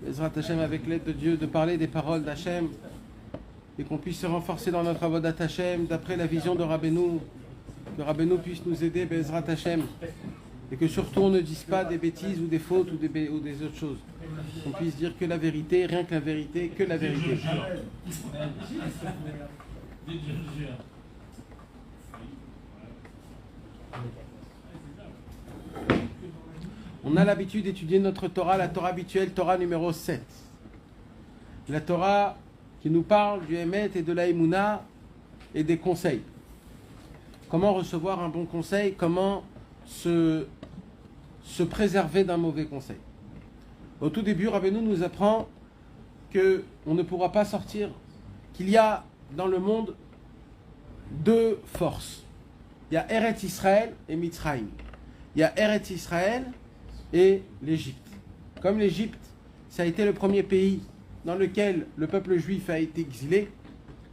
Bezrat Hashem, avec l'aide de Dieu, de parler des paroles d'Hachem et qu'on puisse se renforcer dans notre avodat Hashem d'après la vision de Rabbeinu, que Rabbeinu puisse nous aider, Bezrat Hashem, et que surtout on ne dise pas des bêtises ou des fautes ou des autres choses. Qu'on puisse dire que la vérité, rien que la vérité, que la vérité. On a l'habitude d'étudier notre Torah, la Torah habituelle, Torah numéro 7. La Torah qui nous parle du Emet et de la Emouna et des conseils. Comment recevoir un bon conseil, comment se préserver d'un mauvais conseil. Au tout début, Rabbeinu nous apprend qu'on ne pourra pas sortir, qu'il y a dans le monde deux forces. Il y a Eretz Israël et Mitzrayim. Il y a Eretz Israël et l'Égypte. Comme l'Égypte, ça a été le premier pays dans lequel le peuple juif a été exilé,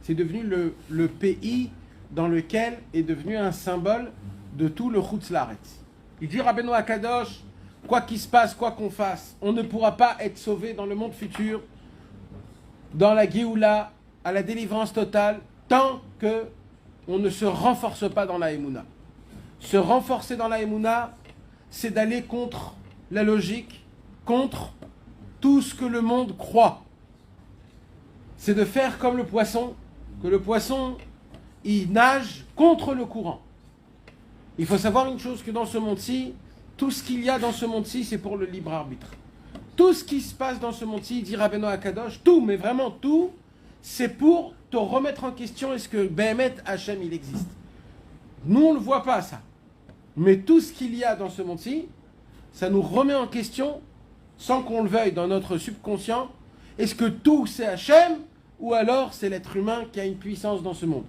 c'est devenu le pays dans lequel est devenu un symbole de tout le Chutz Laaretz. Il dit Rabbeinu Akadosh, quoi qu'il se passe, quoi qu'on fasse, on ne pourra pas être sauvé dans le monde futur, dans la Géoula, à la délivrance totale, tant que on ne se renforce pas dans la Emouna. Se renforcer dans la Emouna, c'est d'aller contre la logique, contre tout ce que le monde croit. C'est de faire comme le poisson, que le poisson, il nage contre le courant. Il faut savoir une chose, que dans ce monde-ci, tout ce qu'il y a dans ce monde-ci, c'est pour le libre arbitre. Tout ce qui se passe dans ce monde-ci, dit Rabbeinu Akadosh, tout, mais vraiment tout, c'est pour te remettre en question, est-ce que Behemet Hachem, il existe. Nous, on ne le voit pas, ça. Mais tout ce qu'il y a dans ce monde-ci, ça nous remet en question, sans qu'on le veuille, dans notre subconscient, est-ce que tout c'est Hachem, ou alors c'est l'être humain qui a une puissance dans ce monde.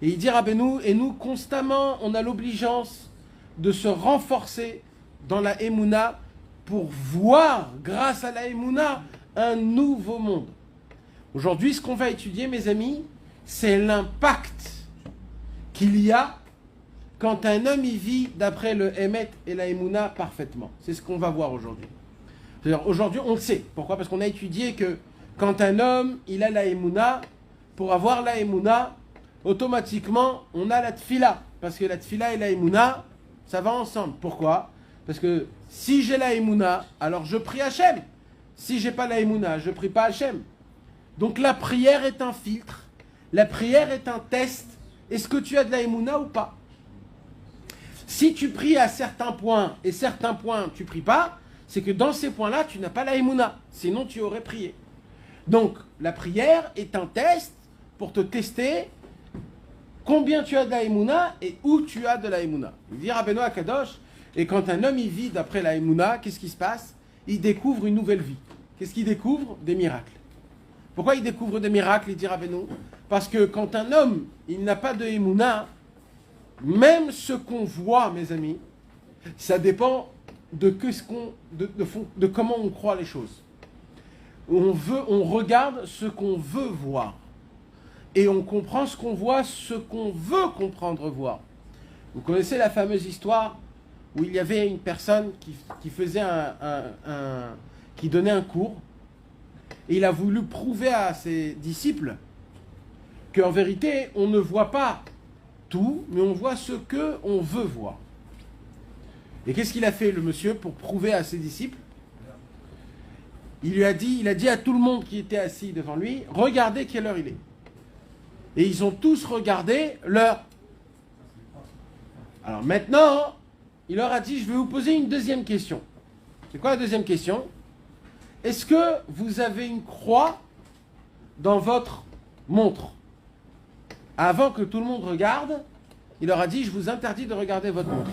Et il dit Rabbeinu, et nous, constamment, on a l'obligeance de se renforcer dans la Emouna pour voir, grâce à la Emouna, un nouveau monde. Aujourd'hui, ce qu'on va étudier, mes amis, c'est l'impact qu'il y a quand un homme y vit d'après le Emet et la Emouna parfaitement. C'est ce qu'on va voir aujourd'hui. C'est-à-dire, aujourd'hui, on le sait. Pourquoi ? Parce qu'on a étudié que quand un homme, il a la Emouna, pour avoir la Emouna, automatiquement, on a la Tfila. Parce que la Tfila et la Emouna, ça va ensemble. Pourquoi ? Parce que si j'ai la Emouna, alors je prie Hachem. Si j'ai pas la Emouna, je prie pas Hachem. Donc la prière est un filtre. La prière est un test. Est-ce que tu as de la Emouna ou pas ? Si tu pries à certains points et certains points tu pries pas, c'est que dans ces points-là, tu n'as pas la Emouna. Sinon, tu aurais prié. Donc, la prière est un test pour te tester combien tu as de la Emouna et où tu as de la Emouna. Il dit Rabbeinu Akadosh, et quand un homme y vit d'après la Emouna, qu'est-ce qui se passe ? Il découvre une nouvelle vie. Qu'est-ce qu'il découvre ? Des miracles. Pourquoi il découvre des miracles, il dit Rabbeinu ? Parce que quand un homme, il n'a pas de Emouna, même ce qu'on voit, mes amis, ça dépend de comment on croit les choses. On regarde ce qu'on veut voir. Et on comprend ce qu'on voit, ce qu'on veut comprendre voir. Vous connaissez la fameuse histoire où il y avait une personne qui faisait qui donnait un cours, et il a voulu prouver à ses disciples qu'en vérité, on ne voit pas tout, mais on voit ce qu'on veut voir. Et qu'est-ce qu'il a fait, le monsieur, pour prouver à ses disciples ? Il a dit à tout le monde qui était assis devant lui, regardez quelle heure il est. Et ils ont tous regardé l'heure. Alors maintenant, il leur a dit, je vais vous poser une deuxième question. C'est quoi la deuxième question ? Est-ce que vous avez une croix dans votre montre ? Avant que tout le monde regarde, il leur a dit, je vous interdis de regarder votre montre.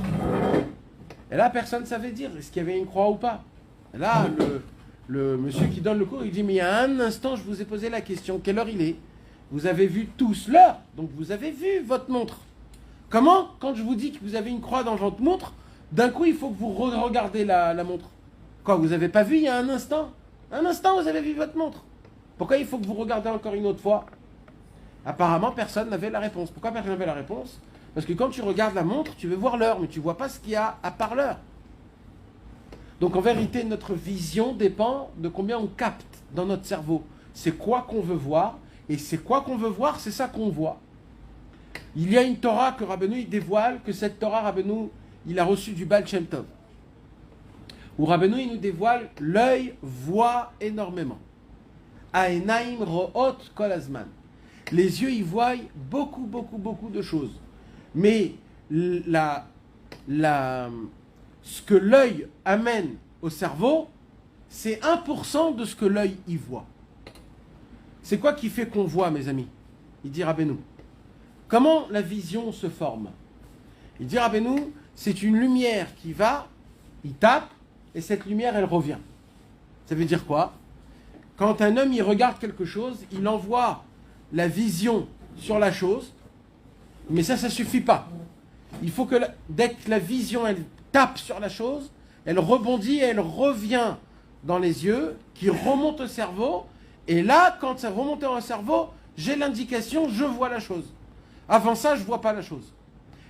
Et là, personne ne savait dire, est-ce qu'il y avait une croix ou pas ? Et là, le monsieur qui donne le cours, il dit, mais il y a un instant, je vous ai posé la question, quelle heure il est ? Vous avez vu tous l'heure, donc vous avez vu votre montre. Comment ? Quand je vous dis que vous avez une croix dans votre montre, d'un coup, il faut que vous regardez la montre. Quoi, vous n'avez pas vu il y a un instant ? Un instant, vous avez vu votre montre. Pourquoi il faut que vous regardez encore une autre fois ? Apparemment, personne n'avait la réponse. Pourquoi personne n'avait la réponse ? Parce que quand tu regardes la montre, tu veux voir l'heure, mais tu ne vois pas ce qu'il y a à part l'heure. Donc en vérité, notre vision dépend de combien on capte dans notre cerveau. C'est quoi qu'on veut voir, et c'est quoi qu'on veut voir, c'est ça qu'on voit. Il y a une Torah que Rabbeinu il dévoile, que cette Torah, Rabbeinu, il a reçu du Baal Shem Tov. Où Rabbeinu il nous dévoile, l'œil voit énormément. Aenaim ro'ot kol azman. Les yeux, ils voient beaucoup, beaucoup, beaucoup de choses. Mais ce que l'œil amène au cerveau, c'est 1% de ce que l'œil y voit. C'est quoi qui fait qu'on voit, mes amis? Il dit Rabbeinu. Comment la vision se forme? Il dit Rabbeinu, c'est une lumière qui va, il tape, et cette lumière, elle revient. Ça veut dire quoi? Quand un homme, il regarde quelque chose, il envoie la vision sur la chose, mais ça ne suffit pas. Il faut que, dès que la vision, elle tape sur la chose, elle rebondit et elle revient dans les yeux, qui remonte au cerveau, et là, quand ça remonte dans le cerveau, j'ai l'indication, je vois la chose. Avant ça, je ne vois pas la chose.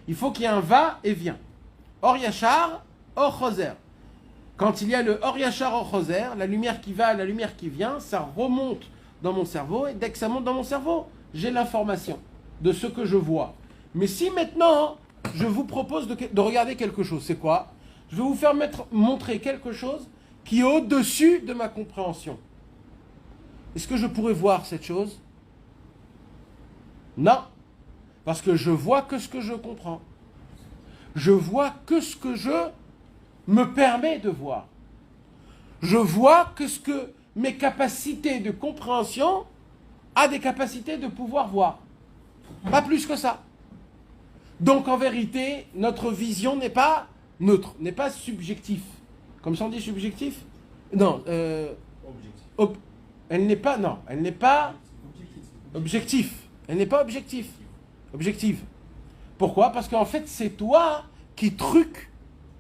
Il faut qu'il y ait un va et vient. Or yachar, or choser. Quand il y a le or yachar, or choser, la lumière qui va, la lumière qui vient, ça remonte dans mon cerveau, et dès que ça monte dans mon cerveau, j'ai l'information de ce que je vois. Mais si maintenant, je vous propose de regarder quelque chose, c'est quoi? Je vais vous faire montrer quelque chose qui est au-dessus de ma compréhension. Est-ce que je pourrais voir cette chose? Non. Parce que je vois que ce que je comprends. Je vois que ce que je me permets de voir. Je vois que ce que mes capacités de compréhension a des capacités de pouvoir voir. Pas plus que ça. Donc en vérité, notre vision n'est pas neutre, n'est pas subjective. Comme ça on dit subjectif? Non. Elle n'est pas, non, elle n'est pas objectif. Elle n'est pas objective. Pourquoi? Parce qu'en fait, c'est toi qui truques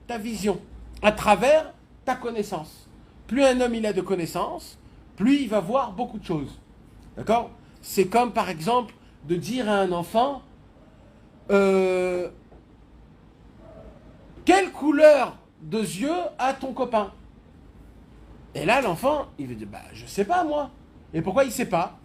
ta vision à travers ta connaissance. Plus un homme il a de connaissances, plus il va voir beaucoup de choses. D'accord? C'est comme par exemple de dire à un enfant quelle couleur de yeux a ton copain? Et là, l'enfant, il veut dire, je sais pas, moi. Et pourquoi il sait pas?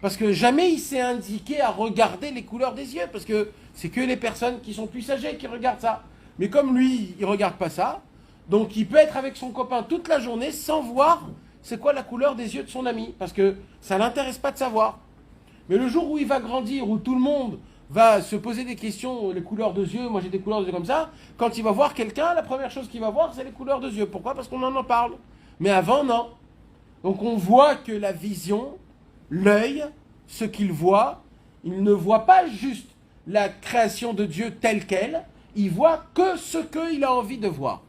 Parce que jamais il s'est indiqué à regarder les couleurs des yeux, parce que c'est que les personnes qui sont plus âgées qui regardent ça. Mais comme lui, il regarde pas ça, donc il peut être avec son copain toute la journée sans voir c'est quoi la couleur des yeux de son ami, parce que ça l'intéresse pas de savoir. Mais le jour où il va grandir, où tout le monde va se poser des questions, les couleurs de yeux, moi j'ai des couleurs de yeux comme ça, quand il va voir quelqu'un, la première chose qu'il va voir, c'est les couleurs de yeux. Pourquoi? Parce qu'on en parle. Mais avant, non. Donc on voit que la vision, l'œil, ce qu'il voit, il ne voit pas juste la création de Dieu telle qu'elle, il voit que ce qu'il a envie de voir.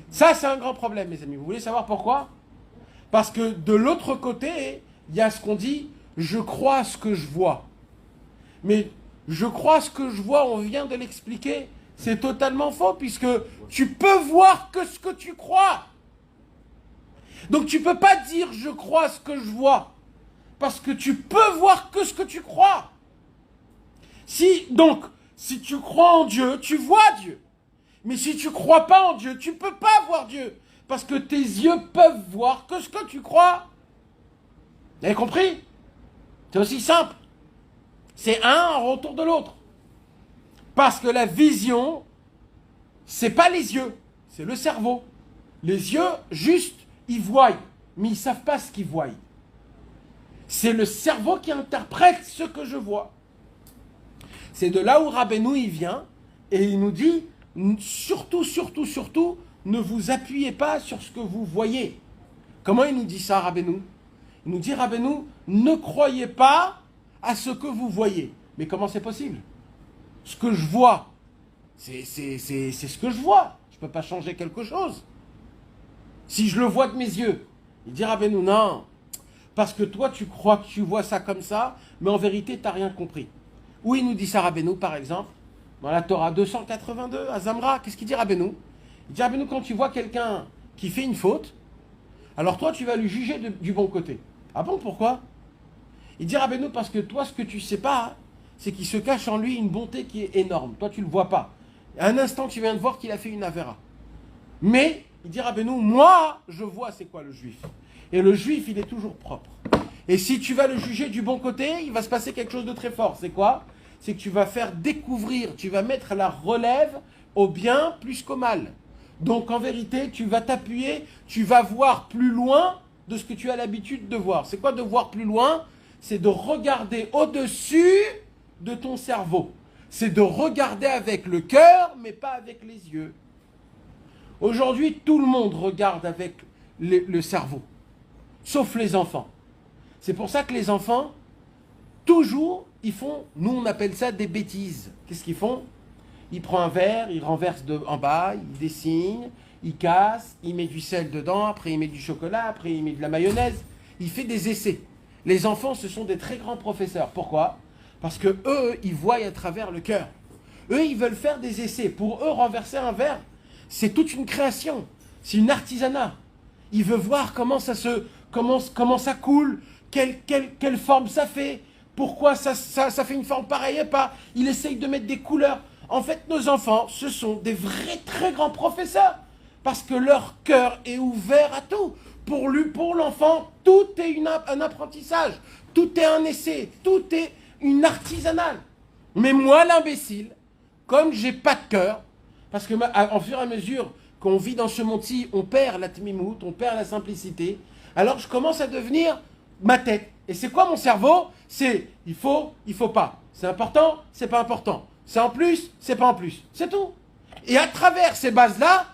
Ça, c'est un grand problème, mes amis. Vous voulez savoir pourquoi? Parce que de l'autre côté, il y a ce qu'on dit, je crois ce que je vois. Mais je crois ce que je vois, on vient de l'expliquer, c'est totalement faux, puisque tu peux voir que ce que tu crois. Donc tu ne peux pas dire je crois ce que je vois, parce que tu peux voir que ce que tu crois. Donc, si tu crois en Dieu, tu vois Dieu. Mais si tu ne crois pas en Dieu, tu ne peux pas voir Dieu, parce que tes yeux peuvent voir que ce que tu crois. Vous avez compris? C'est aussi simple. C'est un en retour de l'autre. Parce que la vision, c'est pas les yeux, c'est le cerveau. Les yeux, juste, ils voient, mais ils ne savent pas ce qu'ils voient. C'est le cerveau qui interprète ce que je vois. C'est de là où Rabbeinu il vient, et il nous dit, surtout, ne vous appuyez pas sur ce que vous voyez. Comment il nous dit ça, Rabbeinu? Il nous dit, Rabbeinu, ne croyez pas à ce que vous voyez. Mais comment c'est possible? Ce que je vois, c'est ce que je vois. Je ne peux pas changer quelque chose. Si je le vois de mes yeux, il dit Rabbeinu, non, parce que toi tu crois que tu vois ça comme ça, mais en vérité tu n'as rien compris. Où il nous dit ça Rabbeinu, par exemple, dans la Torah 282, à Zamra, qu'est-ce qu'il dit Rabbeinu? Il dit Rabbeinu, quand tu vois quelqu'un qui fait une faute, alors toi tu vas lui juger du bon côté. Ah bon, pourquoi? Il dit Rabbeinu, parce que toi ce que tu ne sais pas, c'est qu'il se cache en lui une bonté qui est énorme. Toi tu ne le vois pas. À un instant tu viens de voir qu'il a fait une avéra. Mais Il dit Rabbeinu, moi, je vois c'est quoi le juif. Et le juif, il est toujours propre. Et si tu vas le juger du bon côté, il va se passer quelque chose de très fort. C'est quoi? C'est que tu vas faire découvrir, tu vas mettre la relève au bien plus qu'au mal. Donc en vérité, tu vas t'appuyer, tu vas voir plus loin de ce que tu as l'habitude de voir. C'est quoi de voir plus loin? C'est de regarder au-dessus de ton cerveau. C'est de regarder avec le cœur, mais pas avec les yeux. Aujourd'hui, tout le monde regarde avec le cerveau, sauf les enfants. C'est pour ça que les enfants, toujours, ils font, nous on appelle ça des bêtises. Qu'est-ce qu'ils font? Il prend un verre, il renverse en bas, il dessine, il casse, il met du sel dedans, après il met du chocolat, après il met de la mayonnaise. Il fait des essais. Les enfants, ce sont des très grands professeurs. Pourquoi? Parce que eux, ils voient à travers le cœur. Eux, ils veulent faire des essais. Pour eux, renverser un verre, c'est toute une création. C'est une artisanat. Il veut voir comment ça ça coule, quelle forme ça fait, pourquoi ça fait une forme pareille et pas. Il essaye de mettre des couleurs. En fait, nos enfants, ce sont des vrais très grands professeurs. Parce que leur cœur est ouvert à tout. Pour l'enfant, tout est un apprentissage. Tout est un essai. Tout est une artisanale. Mais moi, l'imbécile, comme j'ai pas de cœur, parce que en fur et à mesure qu'on vit dans ce monde-ci, on perd la tmimout, on perd la simplicité, alors je commence à devenir ma tête. Et c'est quoi mon cerveau? C'est il faut pas. C'est important, c'est pas important. C'est en plus, c'est pas en plus. C'est tout. Et à travers ces bases-là,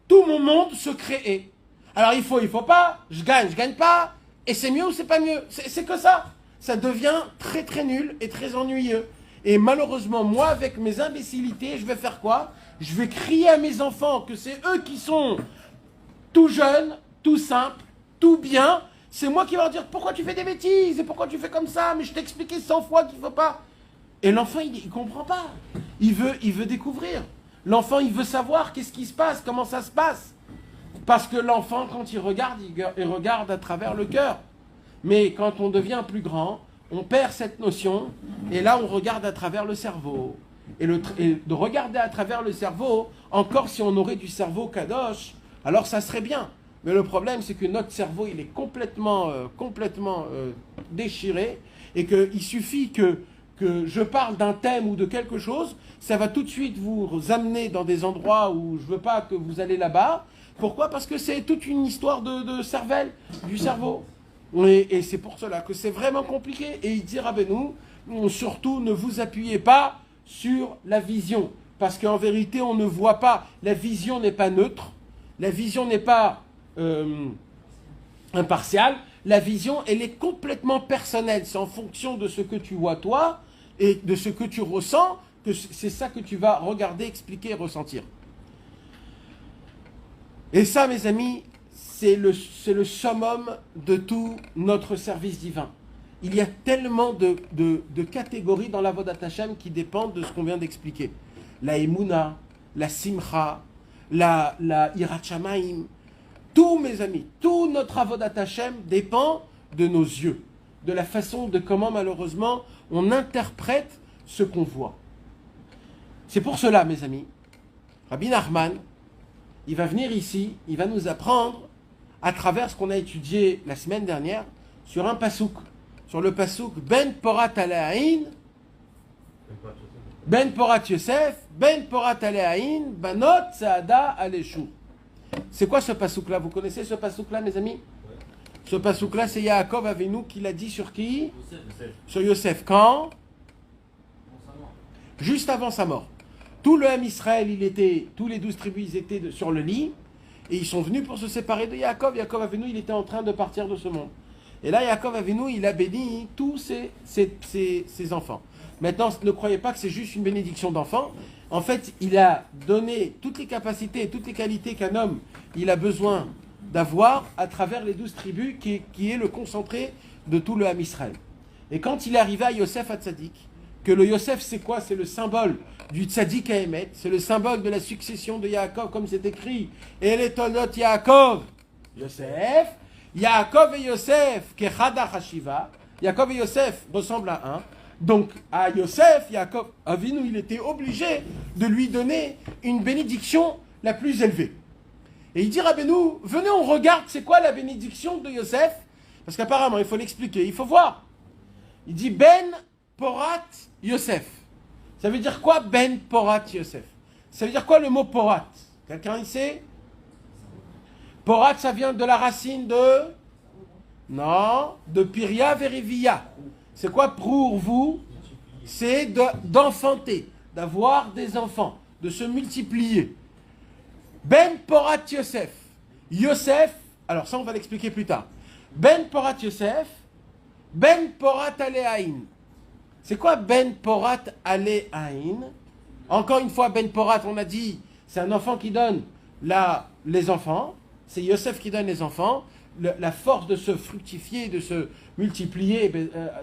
tout mon monde se crée. Alors il faut pas, je gagne pas, et c'est mieux ou c'est pas mieux. C'est que ça. Ça devient très très nul et très ennuyeux. Et malheureusement, moi, avec mes imbécilités, je vais faire quoi? Je vais crier à mes enfants que c'est eux qui sont tout jeunes, tout simples, tout bien. C'est moi qui vais leur dire pourquoi tu fais des bêtises et pourquoi tu fais comme ça, mais je t'ai expliqué 100 fois qu'il ne faut pas. Et l'enfant, il ne comprend pas. Il veut découvrir. L'enfant, il veut savoir qu'est-ce qui se passe, comment ça se passe. Parce que l'enfant, quand il regarde à travers le cœur. Mais quand on devient plus grand, on perd cette notion, et là on regarde à travers le cerveau. Et de regarder à travers le cerveau, encore si on aurait du cerveau kadosh, alors ça serait bien. Mais le problème, c'est que notre cerveau, il est complètement déchiré, et qu'il suffit que je parle d'un thème ou de quelque chose, ça va tout de suite vous amener dans des endroits où je ne veux pas que vous allez là-bas. Pourquoi? Parce que c'est toute une histoire de cervelle, du cerveau. Et c'est pour cela que c'est vraiment compliqué. Et il dit Rabbeinu, surtout ne vous appuyez pas sur la vision. Parce qu'en vérité, on ne voit pas. La vision n'est pas neutre. La vision n'est pas impartiale. La vision, elle est complètement personnelle. C'est en fonction de ce que tu vois toi et de ce que tu ressens que c'est ça que tu vas regarder, expliquer et ressentir. Et ça, mes amis, c'est le summum de tout notre service divin. Il y a tellement de catégories dans la Avodat Hashem qui dépendent de ce qu'on vient d'expliquer. La Emouna, la Simcha, la Yirat Shamayim. Tout, mes amis, tout notre Avodat Hashem dépend de nos yeux, de la façon de comment, malheureusement, on interprète ce qu'on voit. C'est pour cela, mes amis, Rabbi Nachman, il va venir ici, il va nous apprendre à travers ce qu'on a étudié la semaine dernière, sur un pasouk, sur le pasouk Ben Porat Aleaïn, Ben Porat Yosef, Ben Porat Aleaïn, Banot Saada Aleshu. C'est quoi ce pasouk-là? Vous connaissez ce pasouk-là, mes amis? Ce pasouk-là, c'est Yaakov Avinu qui l'a dit sur qui? Sur Yosef. Quand? Juste avant sa mort. Tout le Ham Israël, tous les 12 tribus, ils étaient sur le lit. Et ils sont venus pour se séparer de Yaakov. Yaakov Avinu, il était en train de partir de ce monde. Et là, Yaakov Avinu, il a béni tous ses enfants. Maintenant, ne croyez pas que c'est juste une bénédiction d'enfants. En fait, il a donné toutes les capacités et toutes les qualités qu'un homme il a besoin d'avoir à travers les 12 tribus, qui est le concentré de tout le Ham Israël. Et quand il est arrivé à Yosef Hatzadik, que le Yosef, c'est quoi? C'est le symbole du Tzadik Haemet, c'est le symbole de la succession de Yaakov, comme c'est écrit. Et les Toldot Yaakov, Yosef, Yaakov et Yosef, Kechada Hashiva. Yaakov et Yosef ressemblent à un. Donc, à Yosef, Yaakov Avinu, il était obligé de lui donner une bénédiction la plus élevée. Et il dit, Rabbeinu, venez, on regarde, c'est quoi la bénédiction de Yosef? Parce qu'apparemment, il faut l'expliquer, il faut voir. Il dit, Ben Porat Yosef. Ça veut dire quoi, Ben Porat Yosef? Ça veut dire quoi le mot Porat? Quelqu'un il sait? Porat, ça vient de la racine de... Non, de Piria Verivia. C'est quoi pour vous? C'est d'enfanter, d'avoir des enfants, de se multiplier. Ben Porat Yosef. Yosef, alors ça on va l'expliquer plus tard. Ben Porat Yosef, Ben Porat Aleaïn. C'est quoi Ben Porat Aleaïn? Encore une fois, Ben Porat, on a dit, c'est un enfant qui donne les enfants. C'est Yosef qui donne les enfants. La force de se fructifier, de se multiplier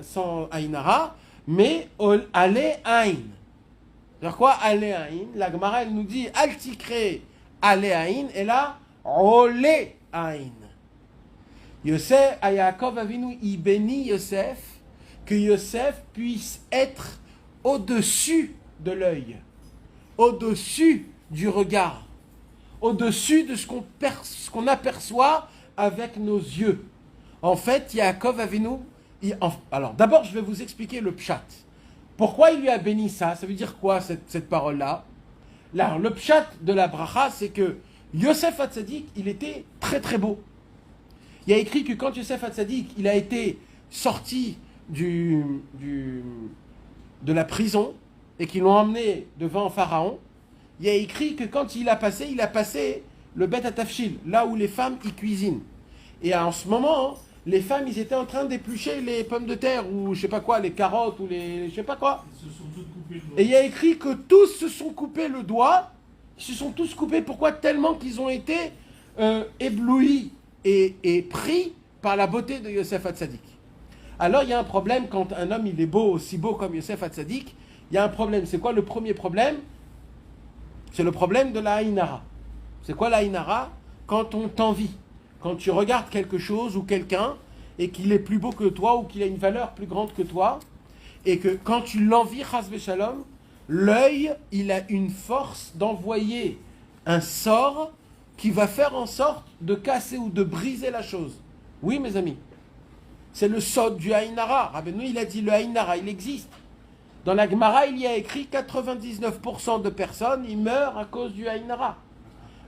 sans Aïnara. Mais Aleaïn. C'est quoi Aleaïn? La Gemara, elle nous dit Altikre Aleaïn. Et là, Oleaïn. Yosef, à Yaakov Avinu, il bénit Yosef, que Yosef puisse être au-dessus de l'œil, au-dessus du regard, au-dessus de ce qu'on aperçoit avec nos yeux. En fait, Yaakov Avinu, alors d'abord je vais vous expliquer le pshat. Pourquoi il lui a béni ça? Ça veut dire quoi cette parole-là? Là, le pshat de la bracha, c'est que Yosef Hatzadik, il était très très beau. Il y a écrit que quand Yosef Hatzadik, il a été sorti de la prison et qu'ils l'ont emmené devant Pharaon, il y a écrit que quand il a passé le Bet Atafshil, là où les femmes y cuisinent. Et en ce moment, les femmes, ils étaient en train d'éplucher les pommes de terre ou je sais pas quoi, les carottes ou les je sais pas quoi. Ils se sont tous coupés le doigt. Et il y a écrit que tous se sont coupés le doigt. Ils se sont tous coupés. Pourquoi? Tellement qu'ils ont été éblouis et pris par la beauté de Yosef Hatzadik. Alors il y a un problème quand un homme il est beau, aussi beau comme Yosef Hatzadik. Il y a un problème. C'est quoi le premier problème? C'est le problème de la Haïnara. C'est quoi la Haïnara? Quand on t'envie. Quand tu regardes quelque chose ou quelqu'un et qu'il est plus beau que toi ou qu'il a une valeur plus grande que toi et que quand tu l'envies, chas v'shalom, l'œil, il a une force d'envoyer un sort qui va faire en sorte de casser ou de briser la chose. Oui, mes amis. C'est le sod du Haïnara. Rabbeinu, il a dit le Haïnara, il existe. Dans la Gemara, il y a écrit 99% de personnes, ils meurent à cause du Haïnara.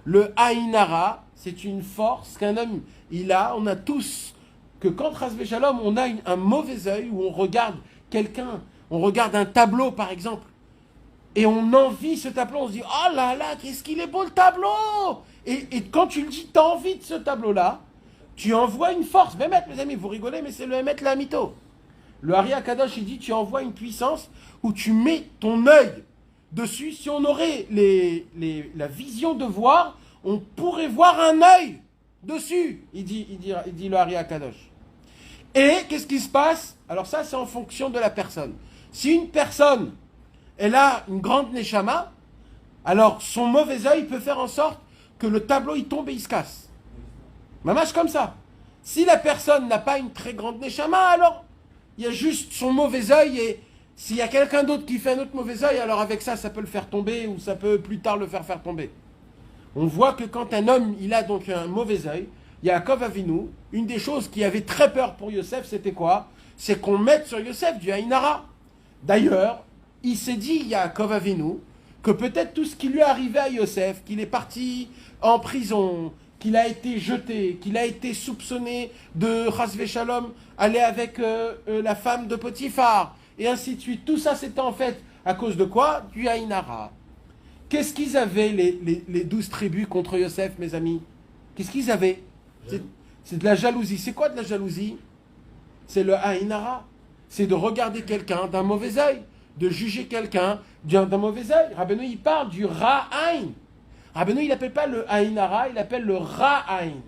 Le Haïnara, c'est une force qu'un homme, on a tous, que quand Chas v'Shalom, on a un mauvais œil où on regarde quelqu'un, on regarde un tableau par exemple, et on envie ce tableau, on se dit, oh là là, qu'est-ce qu'il est beau le tableau! Et quand tu le dis, tu as envie de ce tableau-là, tu envoies une force. Mes amis, vous rigolez, mais c'est le Emet la Mito. Le Ari Akadosh, il dit, tu envoies une puissance où tu mets ton œil dessus. Si on aurait la vision de voir, on pourrait voir un œil dessus, il dit le Ari Akadosh. Et qu'est-ce qui se passe? Alors ça, c'est en fonction de la personne. Si une personne, elle a une grande neshama, alors son mauvais œil peut faire en sorte que le tableau, il tombe et il se casse. Mamache comme ça. Si la personne n'a pas une très grande neshama, alors il y a juste son mauvais œil et s'il y a quelqu'un d'autre qui fait un autre mauvais œil, alors avec ça, ça peut le faire tomber ou ça peut plus tard le faire tomber. On voit que quand un homme, il a donc un mauvais œil, Yaakov Avinu, une des choses qui avait très peur pour Yosef, c'était quoi? C'est qu'on mette sur Yosef du Haïnara. D'ailleurs, il s'est dit, Yaakov Avinu, que peut-être tout ce qui lui est arrivé à Yosef, qu'il est parti en prison, qu'il a été jeté, qu'il a été soupçonné de Chas v'Shalom, aller avec la femme de Potiphar, et ainsi de suite. Tout ça, c'était en fait à cause de quoi? Du Haïnara. Qu'est-ce qu'ils avaient, les 12 tribus contre Yosef, mes amis? Qu'est-ce qu'ils avaient? C'est de la jalousie. C'est quoi de la jalousie? C'est le Haïnara. C'est de regarder quelqu'un d'un mauvais œil, de juger quelqu'un d'un mauvais œil. Rabbeinu, il parle du Ra'aïn. Rabbeinu, il n'appelle pas le Haïnara, il appelle le Ra'aïn.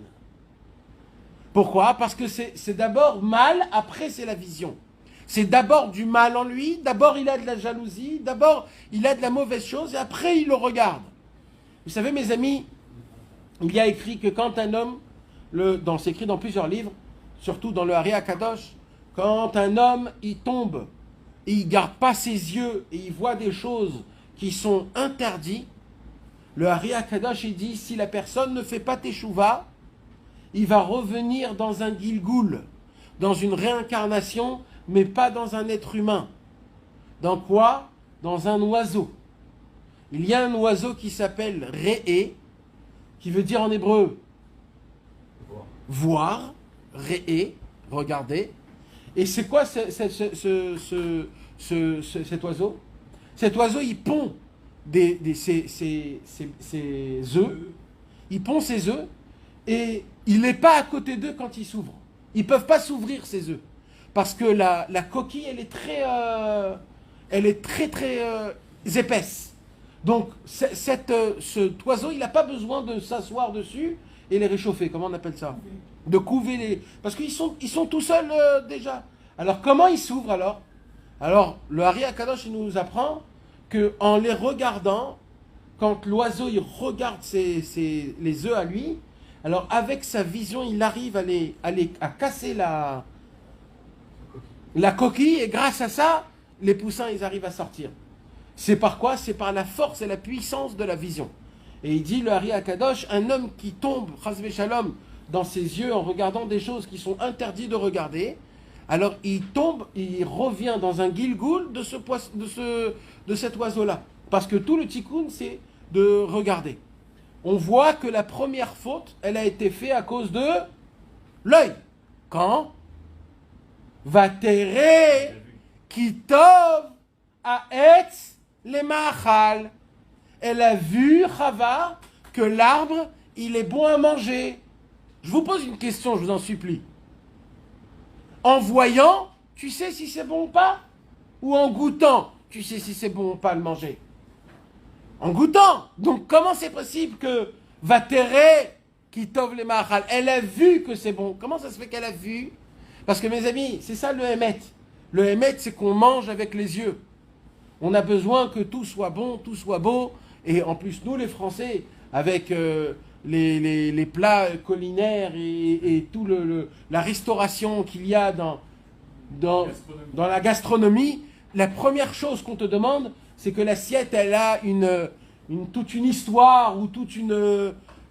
Pourquoi? Parce que c'est d'abord mal, après c'est la vision. C'est d'abord du mal en lui, d'abord il a de la jalousie, d'abord il a de la mauvaise chose, et après il le regarde. Vous savez, mes amis, il y a écrit que quand un homme, c'est écrit dans plusieurs livres, surtout dans le Ari Akadosh, quand un homme, il tombe, et il ne garde pas ses yeux, et il voit des choses qui sont interdites, Le Hari Akadosh, il dit, si la personne ne fait pas teshuva, il va revenir dans un Gilgoul, dans une réincarnation, mais pas dans un être humain. Dans quoi? Dans un oiseau. Il y a un oiseau qui s'appelle Re'e, qui veut dire en hébreu voir, Re'e, regarder. Et c'est quoi cet oiseau? Cet oiseau, il pond ses œufs, il pond ses œufs, et il n'est pas à côté d'eux quand ils s'ouvrent. Ils ne peuvent pas s'ouvrir ces œufs. Parce que la coquille, elle est très épaisse. Donc, cet oiseau, il n'a pas besoin de s'asseoir dessus et les réchauffer. Comment on appelle ça? De couver les... Parce qu'ils sont tout seuls déjà. Alors, comment ils s'ouvrent alors? Alors, le Hari Akadosh, il nous apprend qu'en les regardant, quand l'oiseau, il regarde les œufs à lui, alors avec sa vision, il arrive à casser la coquille, et grâce à ça, les poussins, ils arrivent à sortir. C'est par quoi? C'est par la force et la puissance de la vision. Et il dit, le Hari Akadosh, un homme qui tombe, chas v'shalom, dans ses yeux en regardant des choses qui sont interdites de regarder, alors il tombe, il revient dans un gilgoul de cet oiseau-là. Parce que tout le tikkun, c'est de regarder. On voit que la première faute, elle a été faite à cause de l'œil. Quand Vatere kitov ha'etz lemachal. Elle a vu, Chava, que l'arbre, il est bon à manger. Je vous pose une question, je vous en supplie. En voyant, tu sais si c'est bon ou pas? Ou en goûtant, tu sais si c'est bon ou pas le manger? En goûtant. Donc comment c'est possible que Vatere kitov lemachal, elle a vu que c'est bon? Comment ça se fait qu'elle a vu? Parce que mes amis, c'est ça le Hémet. Le Hémet, c'est qu'on mange avec les yeux. On a besoin que tout soit bon, tout soit beau. Et en plus, nous les Français, avec les plats culinaires et tout la restauration qu'il y a dans la gastronomie, la première chose qu'on te demande, c'est que l'assiette, elle a toute une histoire ou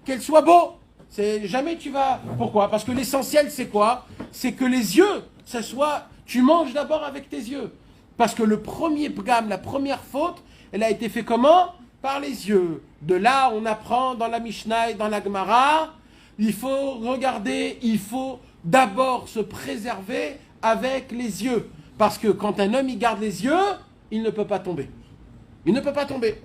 qu'elle soit beau. C'est jamais tu vas... Pourquoi? Parce que l'essentiel, c'est quoi? C'est que les yeux, ça soit... Tu manges d'abord avec tes yeux. Parce que le premier pgam, la première faute, elle a été faite comment? Par les yeux. De là, on apprend dans la Mishnah et dans la Gemara, il faut regarder, il faut d'abord se préserver avec les yeux. Parce que quand un homme, il garde les yeux, il ne peut pas tomber. Il ne peut pas tomber.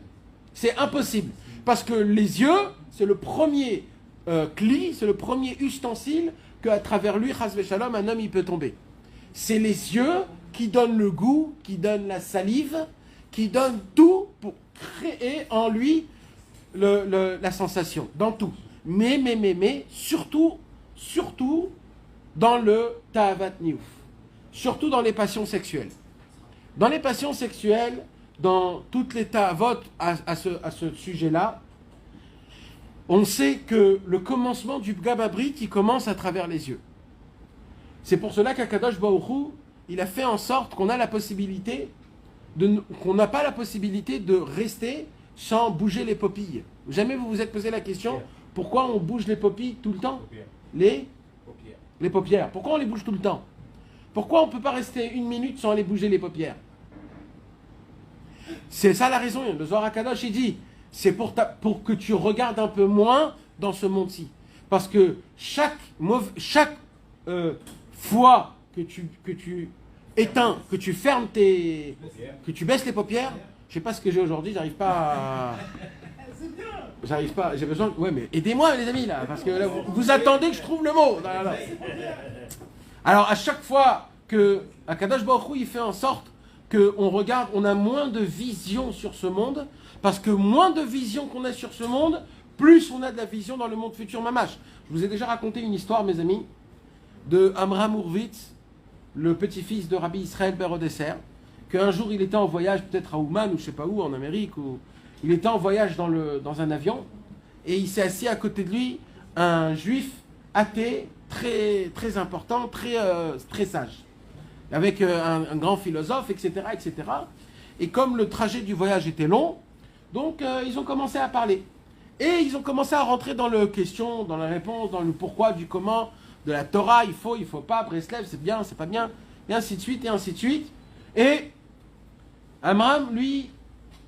C'est impossible. Parce que les yeux, c'est le premier... c'est le premier ustensile qu'à travers lui, chas v'shalom, un homme il peut tomber. C'est les yeux qui donnent le goût, qui donnent la salive, qui donnent tout pour créer en lui la sensation, dans tout. Mais, surtout dans le ta'avat niouf, surtout dans les passions sexuelles. Dans les passions sexuelles, dans toutes les ta'avot à ce sujet-là, on sait que le commencement du Pgam Abrit, qui commence à travers les yeux. C'est pour cela qu'Akadosh Baruch Hu, il a fait en sorte qu'on a la possibilité qu'on n'a pas la possibilité de rester sans bouger les paupiilles. Jamais vous vous êtes posé la question, pourquoi on bouge les paupiilles tout le temps? Les paupières. Pourquoi on les bouge tout le temps? Pourquoi on ne peut pas rester une minute sans aller bouger les paupières? C'est ça la raison. Le Zohar HaKadosh, il dit, c'est pour que tu regardes un peu moins dans ce monde-ci. Parce que chaque fois que tu éteins, que tu fermes que tu baisses les paupières, je sais pas ce que j'ai aujourd'hui, j'arrive pas, j'ai besoin, ouais mais aidez-moi les amis là, parce que là, vous attendez que je trouve le mot. Alors à chaque fois que Akadosh Baruch Hu, il fait en sorte qu'on regarde, on a moins de vision sur ce monde, parce que moins de vision qu'on a sur ce monde, plus on a de la vision dans le monde futur mamash. Je vous ai déjà raconté une histoire, mes amis, de Amram Hurwitz, le petit-fils de Rabbi Israël Ber Odesser, qu'un jour il était en voyage, peut-être à Ouman ou je sais pas où, en Amérique, ou il était en voyage dans un avion, et il s'est assis à côté de lui un juif athée, très, très important, très sage, avec un grand philosophe, etc., etc. Et comme le trajet du voyage était long, donc ils ont commencé à parler. Et ils ont commencé à rentrer dans le question, dans la réponse, dans le pourquoi, du comment, de la Torah, il faut pas, Breslev, c'est bien, c'est pas bien, et ainsi de suite, et ainsi de suite. Et Amram, lui,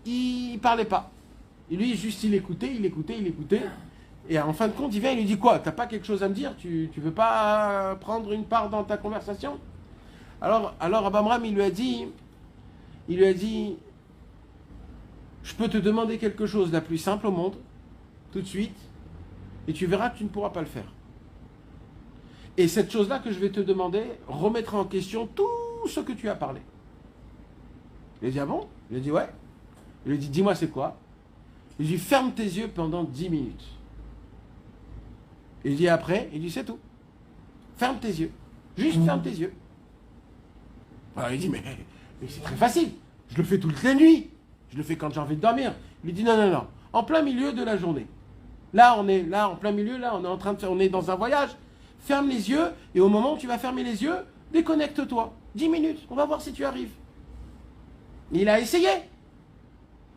il parlait pas. Et lui, juste, il écoutait. Et en fin de compte, il vient, il lui dit quoi? T'as pas quelque chose à me dire? Tu veux pas prendre une part dans ta conversation? Alors Amram, il lui a dit, je peux te demander quelque chose la plus simple au monde, tout de suite, et tu verras que tu ne pourras pas le faire. Et cette chose-là que je vais te demander remettra en question tout ce que tu as parlé. Il a dit, ah bon? Il a dit, ouais. Il lui a dit, dis-moi c'est quoi? Il lui dit, ferme tes yeux pendant 10 minutes. Il dit après, il dit, c'est tout. Ferme tes yeux. Juste ferme tes yeux. Alors il dit, mais c'est très facile. Je le fais toutes les nuits. Je le fais quand j'ai envie de dormir. Il lui dit, non. En plein milieu de la journée. Là, on est là, en plein milieu, là, on est dans un voyage. Ferme les yeux, et au moment où tu vas fermer les yeux, déconnecte-toi. 10 minutes, on va voir si tu arrives. Il a essayé.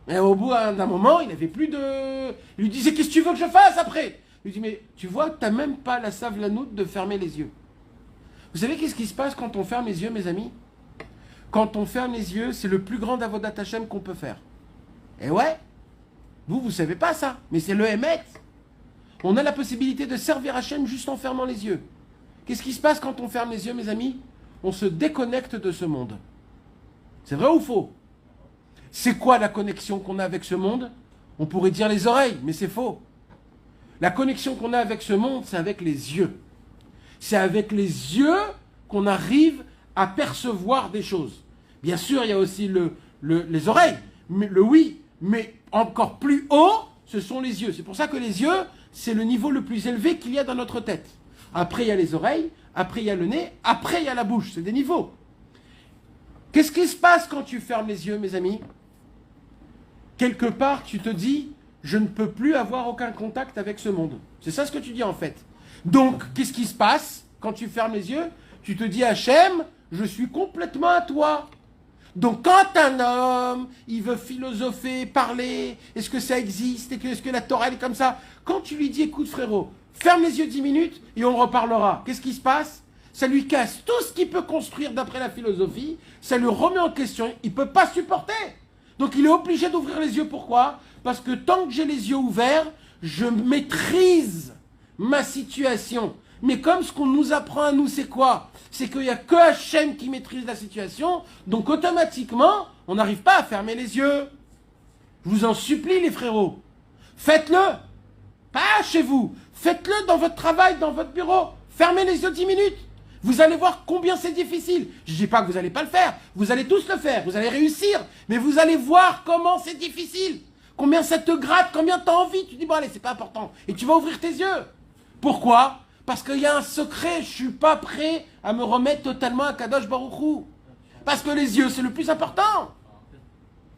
Et au bout d'un moment, il n'avait plus de... Il lui disait, qu'est-ce que tu veux que je fasse après? Il lui dit, mais tu vois, tu n'as même pas la savlanoute de fermer les yeux. Vous savez qu'est-ce qui se passe quand on ferme les yeux, mes amis? Quand on ferme les yeux, c'est le plus grand avodat Hashem qu'on peut faire. Et ouais, vous ne savez pas ça, mais c'est le Hémet. On a la possibilité de servir Hashem juste en fermant les yeux. Qu'est-ce qui se passe quand on ferme les yeux, mes amis? On se déconnecte de ce monde. C'est vrai ou faux? C'est quoi la connexion qu'on a avec ce monde? On pourrait dire les oreilles, mais c'est faux. La connexion qu'on a avec ce monde, c'est avec les yeux. C'est avec les yeux qu'on arrive à percevoir des choses. Bien sûr, il y a aussi les oreilles, mais encore plus haut, ce sont les yeux. C'est pour ça que les yeux, c'est le niveau le plus élevé qu'il y a dans notre tête. Après, il y a les oreilles, après, il y a le nez, après, il y a la bouche. C'est des niveaux. Qu'est-ce qui se passe quand tu fermes les yeux, mes amis? Quelque part, tu te dis, je ne peux plus avoir aucun contact avec ce monde. C'est ça ce que tu dis en fait. Donc, qu'est-ce qui se passe quand tu fermes les yeux? Tu te dis, Hachem, je suis complètement à toi. Donc, quand un homme, il veut philosopher, parler, est-ce que ça existe, est-ce que la Torah elle est comme ça? Quand tu lui dis, écoute frérot, ferme les yeux 10 minutes et on reparlera. Qu'est-ce qui se passe? Ça lui casse tout ce qu'il peut construire d'après la philosophie, ça lui remet en question, il ne peut pas supporter. Donc il est obligé d'ouvrir les yeux. Pourquoi? Parce que tant que j'ai les yeux ouverts, je maîtrise ma situation. Mais comme ce qu'on nous apprend à nous, c'est quoi? C'est qu'il n'y a que Hachem qui maîtrise la situation, donc automatiquement, on n'arrive pas à fermer les yeux. Je vous en supplie les frérots, faites-le, pas chez vous, faites-le dans votre travail, dans votre bureau, fermez les yeux 10 minutes. Vous allez voir combien c'est difficile. Je ne dis pas que vous n'allez pas le faire. Vous allez tous le faire. Vous allez réussir. Mais vous allez voir comment c'est difficile. Combien ça te gratte. Combien tu as envie. Tu dis, bon allez, c'est pas important. Et tu vas ouvrir tes yeux. Pourquoi? Parce qu'il y a un secret. Je ne suis pas prêt à me remettre totalement à Kadosh Baruch Hu. Parce que les yeux, c'est le plus important.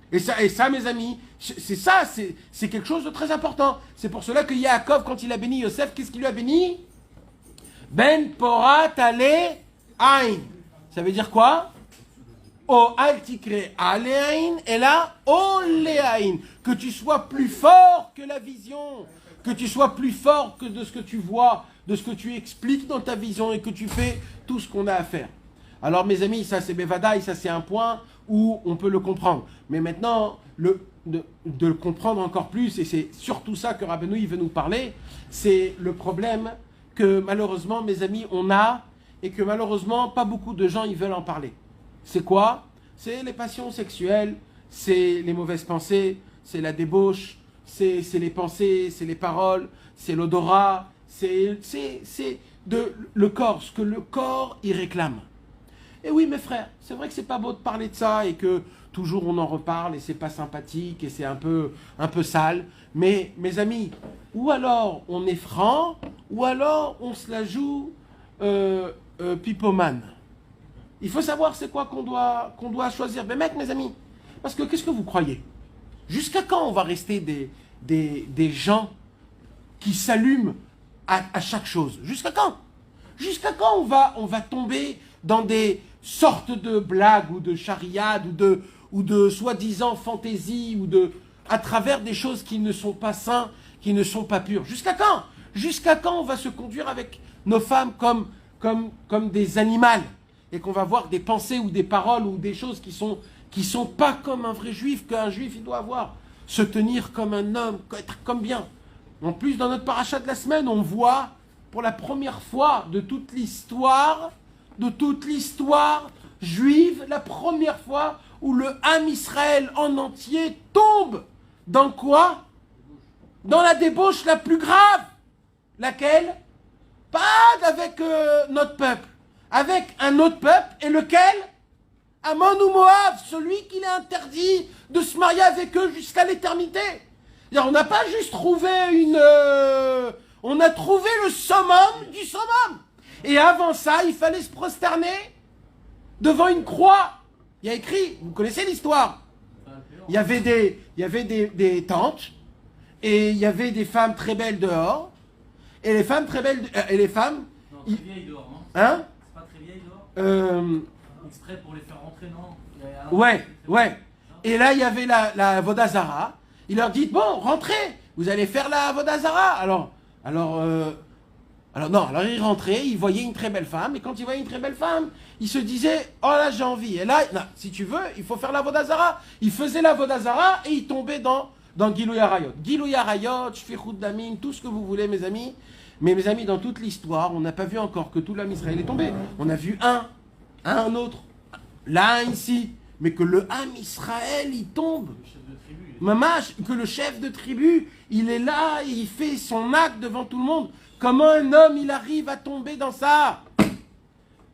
Et ça, mes amis, c'est quelque chose de très important. C'est pour cela que Yaakov, quand il a béni Yosef, qu'est-ce qu'il lui a béni? Ben porat ale ain. Ça veut dire quoi? O altikre ale ain et là o le ain. Que tu sois plus fort que la vision, que tu sois plus fort que de ce que tu vois, de ce que tu expliques dans ta vision et que tu fais tout ce qu'on a à faire. Alors mes amis, ça c'est Bevadaï, ça c'est un point où on peut le comprendre. Mais maintenant, de le comprendre encore plus, et c'est surtout ça que Rabbeinu il veut nous parler, c'est le problème que malheureusement, mes amis, on a, et que malheureusement, pas beaucoup de gens ils veulent en parler. C'est quoi? C'est les passions sexuelles, c'est les mauvaises pensées, c'est la débauche, c'est les pensées, c'est les paroles, c'est l'odorat, c'est le corps, ce que le corps il réclame. Et oui, mes frères, c'est vrai que c'est pas beau de parler de ça, et que toujours on en reparle, et c'est pas sympathique, et c'est un peu sale, mais mes amis, ou alors on est franc, ou alors on se la joue pipomane. Il faut savoir c'est quoi qu'on doit choisir. Mais mec, mes amis, parce que qu'est-ce que vous croyez? Jusqu'à quand on va rester des gens qui s'allument à chaque chose? Jusqu'à quand? Jusqu'à quand on va tomber dans des sortes de blagues ou de chariades ou de soi-disant fantaisie à travers des choses qui ne sont pas sains, qui ne sont pas pures. Jusqu'à quand? Jusqu'à quand on va se conduire avec nos femmes comme des animaux et qu'on va voir des pensées ou des paroles ou des choses qui sont pas comme un vrai juif, qu'un juif il doit avoir. Se tenir comme un homme, être comme bien. En plus, dans notre paracha de la semaine, on voit pour la première fois de toute l'histoire juive, la première fois où le Ham Israël en entier tombe dans quoi? Dans la débauche la plus grave. Laquelle? Pas avec notre peuple, avec un autre peuple, et lequel? Ammon ou Moab, celui qu'il est interdit de se marier avec eux jusqu'à l'éternité. On n'a pas juste trouvé on a trouvé le summum du summum. Et avant ça, il fallait se prosterner devant une croix. Il y a écrit, vous connaissez l'histoire. Il y avait des tentes, et il y avait des femmes très belles dehors, et les femmes très belles, et les femmes... Non, très vieilles dehors, non? Hein? C'est pas très vieilles dehors? Exprès pour les faire rentrer, non? Ouais. Et là, il y avait la Vodazara. Il leur dit, bon, rentrez, vous allez faire la Vodazara. Alors il rentrait, il voyait une très belle femme, et quand il voyait une très belle femme, il se disait, oh là, j'ai envie. Et là, non, si tu veux, il faut faire la Vodazara. Il faisait la Vodazara, et il tombait dans Gilou Yarayot. Gilou Yarayot, Shfichut Damim, tout ce que vous voulez, mes amis. Mais mes amis, dans toute l'histoire, on n'a pas vu encore que tout l'homme Israël est tombé. On a vu un autre, là, ici. Mais que le Ham Israël, il tombe. Mamash, que le chef de tribu, il est là, il fait son acte devant tout le monde. Comment un homme, il arrive à tomber dans ça?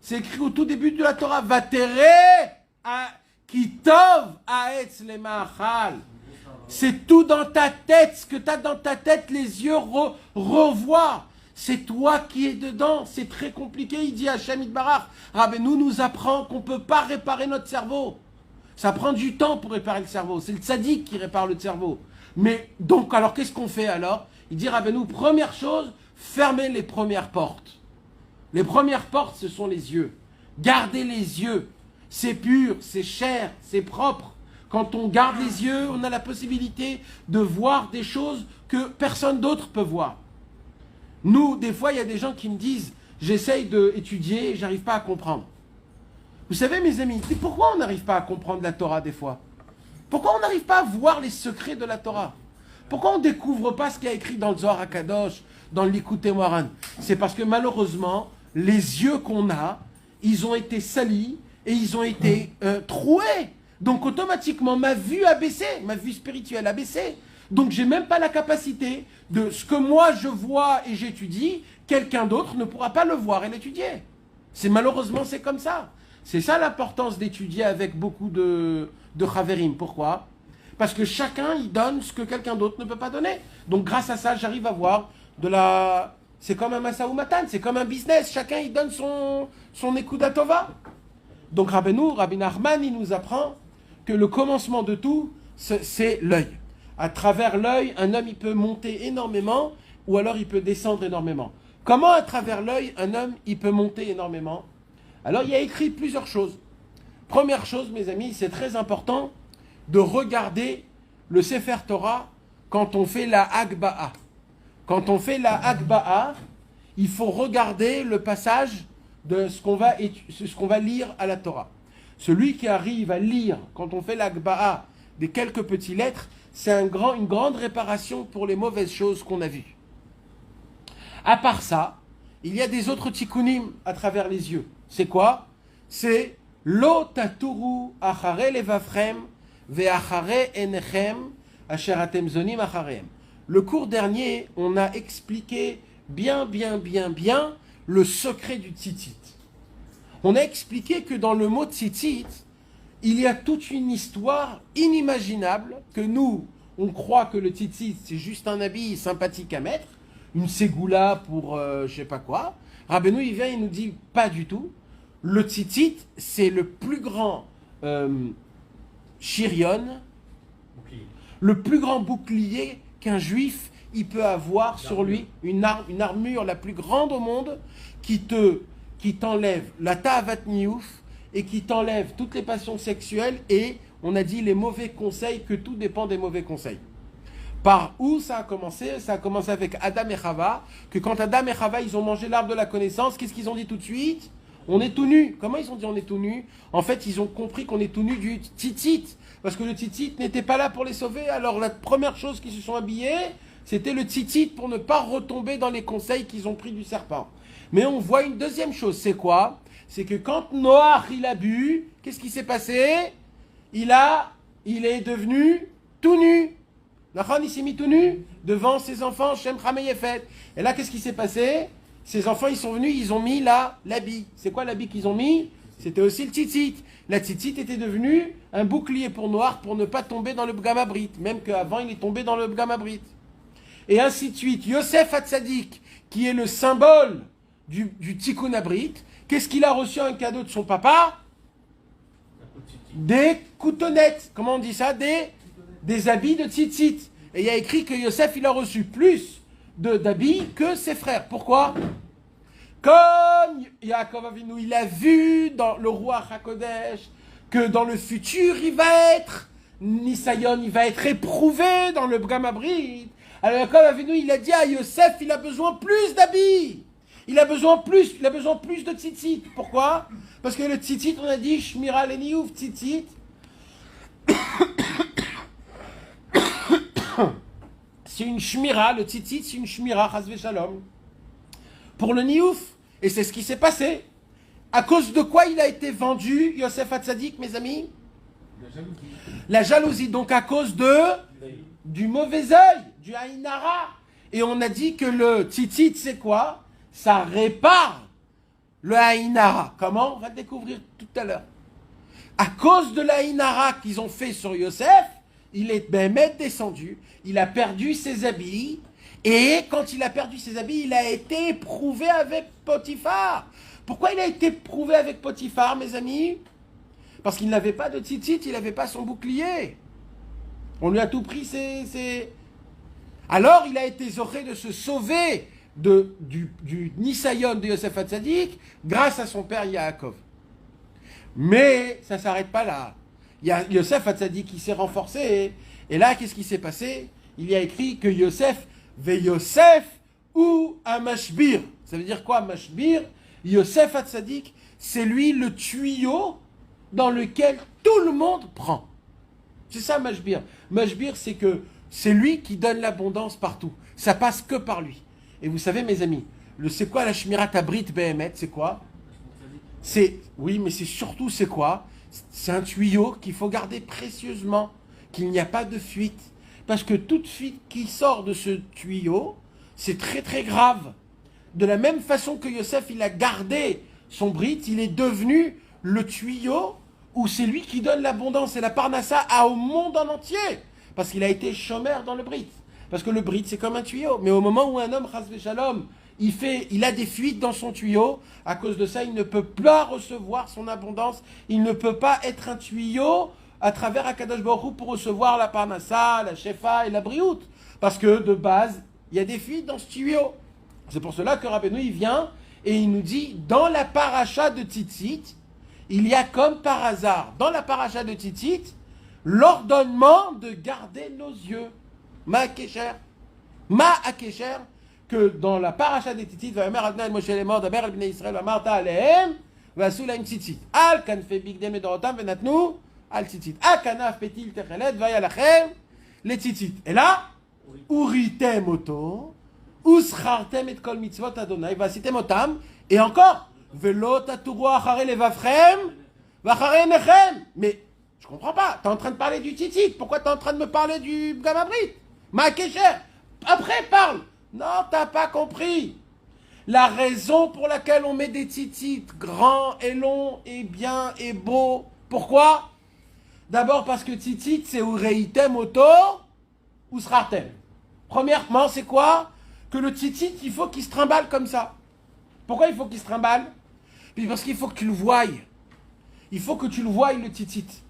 C'est écrit au tout début de la Torah. Vatere kitov aetz lemachal. C'est tout dans ta tête, ce que tu as dans ta tête, les yeux revoient. C'est toi qui es dedans, c'est très compliqué. Il dit à Hachem Itbarach, Rabbeinu nous apprend qu'on ne peut pas réparer notre cerveau. Ça prend du temps pour réparer le cerveau. C'est le tzaddik qui répare le cerveau. Mais donc, alors qu'est-ce qu'on fait alors? Il dit Rabbeinu, première chose, fermez les premières portes. Les premières portes, ce sont les yeux. Gardez les yeux. C'est pur, c'est cher, c'est propre. Quand on garde les yeux, on a la possibilité de voir des choses que personne d'autre peut voir. Nous, des fois, il y a des gens qui me disent, j'essaye d'étudier, j'arrive pas à comprendre. Vous savez, mes amis, pourquoi on n'arrive pas à comprendre la Torah des fois? Pourquoi on n'arrive pas à voir les secrets de la Torah? Pourquoi on ne découvre pas ce qu'il y a écrit dans le Zohar HaKadosh, dans le Likutei Moharan? C'est parce que malheureusement, les yeux qu'on a, ils ont été salis et ils ont été troués. Donc automatiquement, ma vue a baissé, ma vue spirituelle a baissé. Donc j'ai même pas la capacité de ce que moi je vois et j'étudie, quelqu'un d'autre ne pourra pas le voir et l'étudier. Malheureusement, c'est comme ça. C'est ça l'importance d'étudier avec beaucoup de chaverim. Pourquoi? Parce que chacun, il donne ce que quelqu'un d'autre ne peut pas donner. Donc grâce à ça, j'arrive à voir c'est comme un Masa ou Matan, c'est comme un business. Chacun, il donne son Nekuda Tova. Donc Rabbi Nachman, il nous apprend que le commencement de tout, c'est l'œil. À travers l'œil, un homme, il peut monter énormément, ou alors il peut descendre énormément. Comment, à travers l'œil, un homme, il peut monter énormément? Alors, il y a écrit plusieurs choses. Première chose, mes amis, c'est très important de regarder le Sefer Torah quand on fait la Hagba'a. Quand on fait la Hagba'a, il faut regarder le passage de ce qu'on va lire à la Torah. Celui qui arrive à lire, quand on fait la Hagba'a, des quelques petites lettres, c'est une grande réparation pour les mauvaises choses qu'on a vues. À part ça, il y a des autres tikkunim à travers les yeux. C'est quoi? C'est Lo taturu achare levavchem ve'achare enechem asher atem zonim acharehem. Le cours dernier, on a expliqué bien le secret du tzitzit. On a expliqué que dans le mot tzitzit, il y a toute une histoire inimaginable que nous, on croit que le tzitzit, c'est juste un habit sympathique à mettre, une ségoula pour je sais pas quoi. Rabbeinu, il vient, il nous dit pas du tout. Le tzitzit, c'est le plus grand chirion, le plus grand bouclier qu'un juif il peut avoir sur lui, une armure la plus grande au monde qui t'enlève la ta'avat niouf et qui t'enlève toutes les passions sexuelles et on a dit les mauvais conseils, que tout dépend des mauvais conseils. Par où ça a commencé? Ça a commencé avec Adam et Chava, que quand Adam et Chava, ils ont mangé l'arbre de la connaissance, qu'est-ce qu'ils ont dit tout de suite? On est tout nu. Comment ils ont dit on est tout nu? En fait, ils ont compris qu'on est tout nu du tzitzit, parce que le tzitzit n'était pas là pour les sauver. Alors la première chose qu'ils se sont habillés, c'était le tzitzit pour ne pas retomber dans les conseils qu'ils ont pris du serpent. Mais on voit une deuxième chose, c'est quoi? C'est que quand Noach il a bu, qu'est-ce qui s'est passé? Il est devenu tout nu. Nachon, il s'est mis tout nu devant ses enfants, Shem, Cham et Yefet. Et là, qu'est-ce qui s'est passé? Ces enfants, ils sont venus, ils ont mis l'habit. C'est quoi l'habit qu'ils ont mis? C'était aussi le tzitzit. La tzitzit était devenue un bouclier pour Noach pour ne pas tomber dans le Bgam Abrit. Même qu'avant, il est tombé dans le Bgam Abrit. Et ainsi de suite. Yosef Hatzadik, qui est le symbole du Tikkun Abrit, qu'est-ce qu'il a reçu un cadeau de son papa? Des coutonnettes. Comment on dit ça? Des habits de tzitzit. Et il y a écrit que Yosef, il a reçu plus d'habits que ses frères. Pourquoi? Comme Yaakov Avinu, il a vu dans le roi HaKodesh que dans le futur, il va être Nisayon, il va être éprouvé dans le Bgam Abrit. Alors Yaakov Avinu, il a dit à Yosef, il a besoin plus d'habits. Il a besoin plus de tzitzit. Pourquoi? Parce que le tzitzit, on a dit, Shmira Leniouf, tzitzit. C'est une shmira, le tzitzit, c'est une shmira, chas v'shalom, pour le niouf. Et c'est ce qui s'est passé. À cause de quoi il a été vendu, Yosef Hatzadik, mes amis? La jalousie. Donc à cause du mauvais œil, du haïnara. Et on a dit que le tzitzit, c'est quoi? Ça répare le haïnara. Comment? On va le découvrir tout à l'heure. À cause de l'haïnara qu'ils ont fait sur Yosef, il est descendu, il a perdu ses habits, et quand il a perdu ses habits, il a été éprouvé avec Potiphar. Pourquoi il a été éprouvé avec Potiphar, mes amis? Parce qu'il n'avait pas de tzitzit, il n'avait pas son bouclier. On lui a tout pris Alors il a été zoré de se sauver du Nisayon de Yosef Hatzadik grâce à son père Yaakov. Mais ça ne s'arrête pas là. Il y a Yosef Hatzadik qui s'est renforcé. Et là, qu'est-ce qui s'est passé? Il y a écrit que Yosef, Yosef ou Amashbir. Ça veut dire quoi, Mashbir? Yosef Hatzadik, c'est lui le tuyau dans lequel tout le monde prend. C'est ça, Mashbir. Mashbir, c'est que c'est lui qui donne l'abondance partout. Ça passe que par lui. Et vous savez, mes amis, c'est quoi la Shmirat Abrit Behemet? C'est quoi? Oui, mais c'est surtout, c'est quoi? C'est un tuyau qu'il faut garder précieusement, qu'il n'y a pas de fuite. Parce que toute fuite qui sort de ce tuyau, c'est très très grave. De la même façon que Yosef, il a gardé son brit, il est devenu le tuyau où c'est lui qui donne l'abondance et la parnassa au monde en entier. Parce qu'il a été chômeur dans le brit. Parce que le brit, c'est comme un tuyau. Mais au moment où un homme, chas v'shalom, il a des fuites dans son tuyau, à cause de ça, il ne peut pas recevoir son abondance, il ne peut pas être un tuyau à travers Akadosh Baruch Hu pour recevoir la parnassa, la shefa et la briout. Parce que de base, il y a des fuites dans ce tuyau. C'est pour cela que Rabbeinu, il vient et il nous dit, dans la paracha de Tzitzit, il y a comme par hasard, dans la paracha de Tzitzit, l'ordonnement de garder nos yeux. Ma Akesher. Ma Akesher, que dans la paracha des Tzitzit, va Omer Adonai Moshe lemor daber al bnei Israël amarta alehem ועשו להם ציצית. על כנפי בגדי מדורותם ונתנו על ציצית. הכנף פתיל תכלת והיה לכם לציצית. אלא אוריתם אותו וזכרתם את כל מצוות אדוני ועשיתם אותם. Et encore, ולא תטורו אחרי לבבכם ואחרי עיניכם. Mais je comprends pas, tu es en train de parler du tzitzit, pourquoi tu es en train de me parler du Bgam Abrit? Ma Kesher, après parle. Non, t'as pas compris. La raison pour laquelle on met des tzitzit grands et longs et bien et beaux, pourquoi? D'abord parce que tzitzit c'est ureitem oto ou srartem. Premièrement, c'est quoi? Que le tzitzit, il faut qu'il se trimballe comme ça. Pourquoi il faut qu'il se trimballe? Puis parce qu'il faut que tu le voies. Il faut que tu le voies, le tzitzit.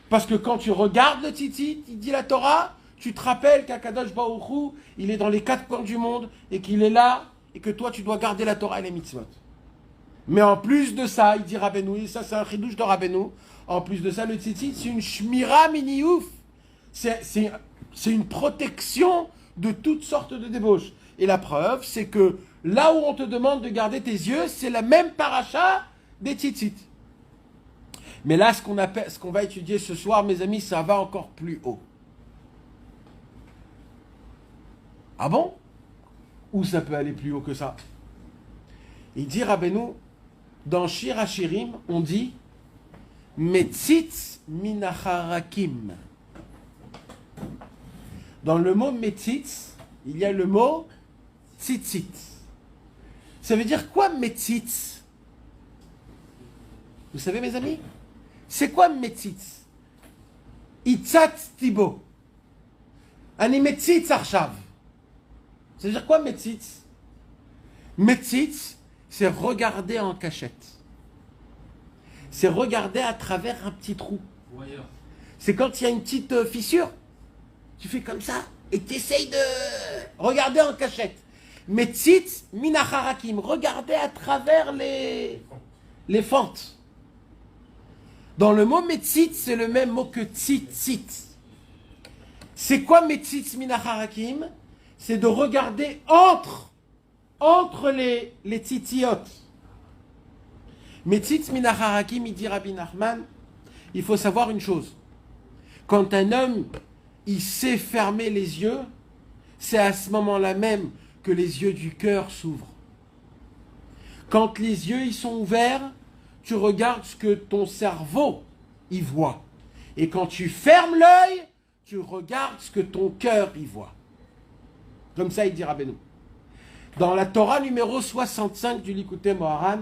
Parce que quand tu regardes le tzitzit, il dit la Torah, tu te rappelles qu'Akadosh Baruch Hu, il est dans les quatre coins du monde et qu'il est là et que toi tu dois garder la Torah et les mitzvot. Mais en plus de ça, il dit Rabbeinu, et ça c'est un chidouche de Rabbeinu, en plus de ça, le tzitzit c'est une shmira mini ouf. C'est C'est une protection de toutes sortes de débauches. Et la preuve, c'est que là où on te demande de garder tes yeux, c'est la même paracha des tzitzit. Mais là, ce qu'on va étudier ce soir, mes amis, ça va encore plus haut. Ah bon? Où ça peut aller plus haut que ça? Il dit, Rabbeinu, dans Shir Hashirim, on dit Metzitz minacharakim. Dans le mot Metzitz, il y a le mot tzitzit. Ça veut dire quoi Metzitz? Vous savez, mes amis? C'est quoi Metzitz? Itzat tibo. Ani Metzitz arshav. Ça veut dire quoi Metzitz? Metzitz, c'est regarder en cachette. C'est regarder à travers un petit trou. C'est quand il y a une petite fissure, tu fais comme ça et tu essayes de regarder en cachette. Metzitz minacharakim, regarder à travers les fentes. Dans le mot metzitz, c'est le même mot que tzitzit. C'est quoi metzitz minacharakim? C'est de regarder entre les tzitziot. Metzitz minacharakim, il dit Rabbi Nachman, il faut savoir une chose. Quand un homme, il sait fermer les yeux, c'est à ce moment-là même que les yeux du cœur s'ouvrent. Quand les yeux ils sont ouverts, tu regardes ce que ton cerveau y voit. Et quand tu fermes l'œil, tu regardes ce que ton cœur y voit. Comme ça, il dit Rabbeinu. Dans la Torah numéro 65 du Likutei Moharan,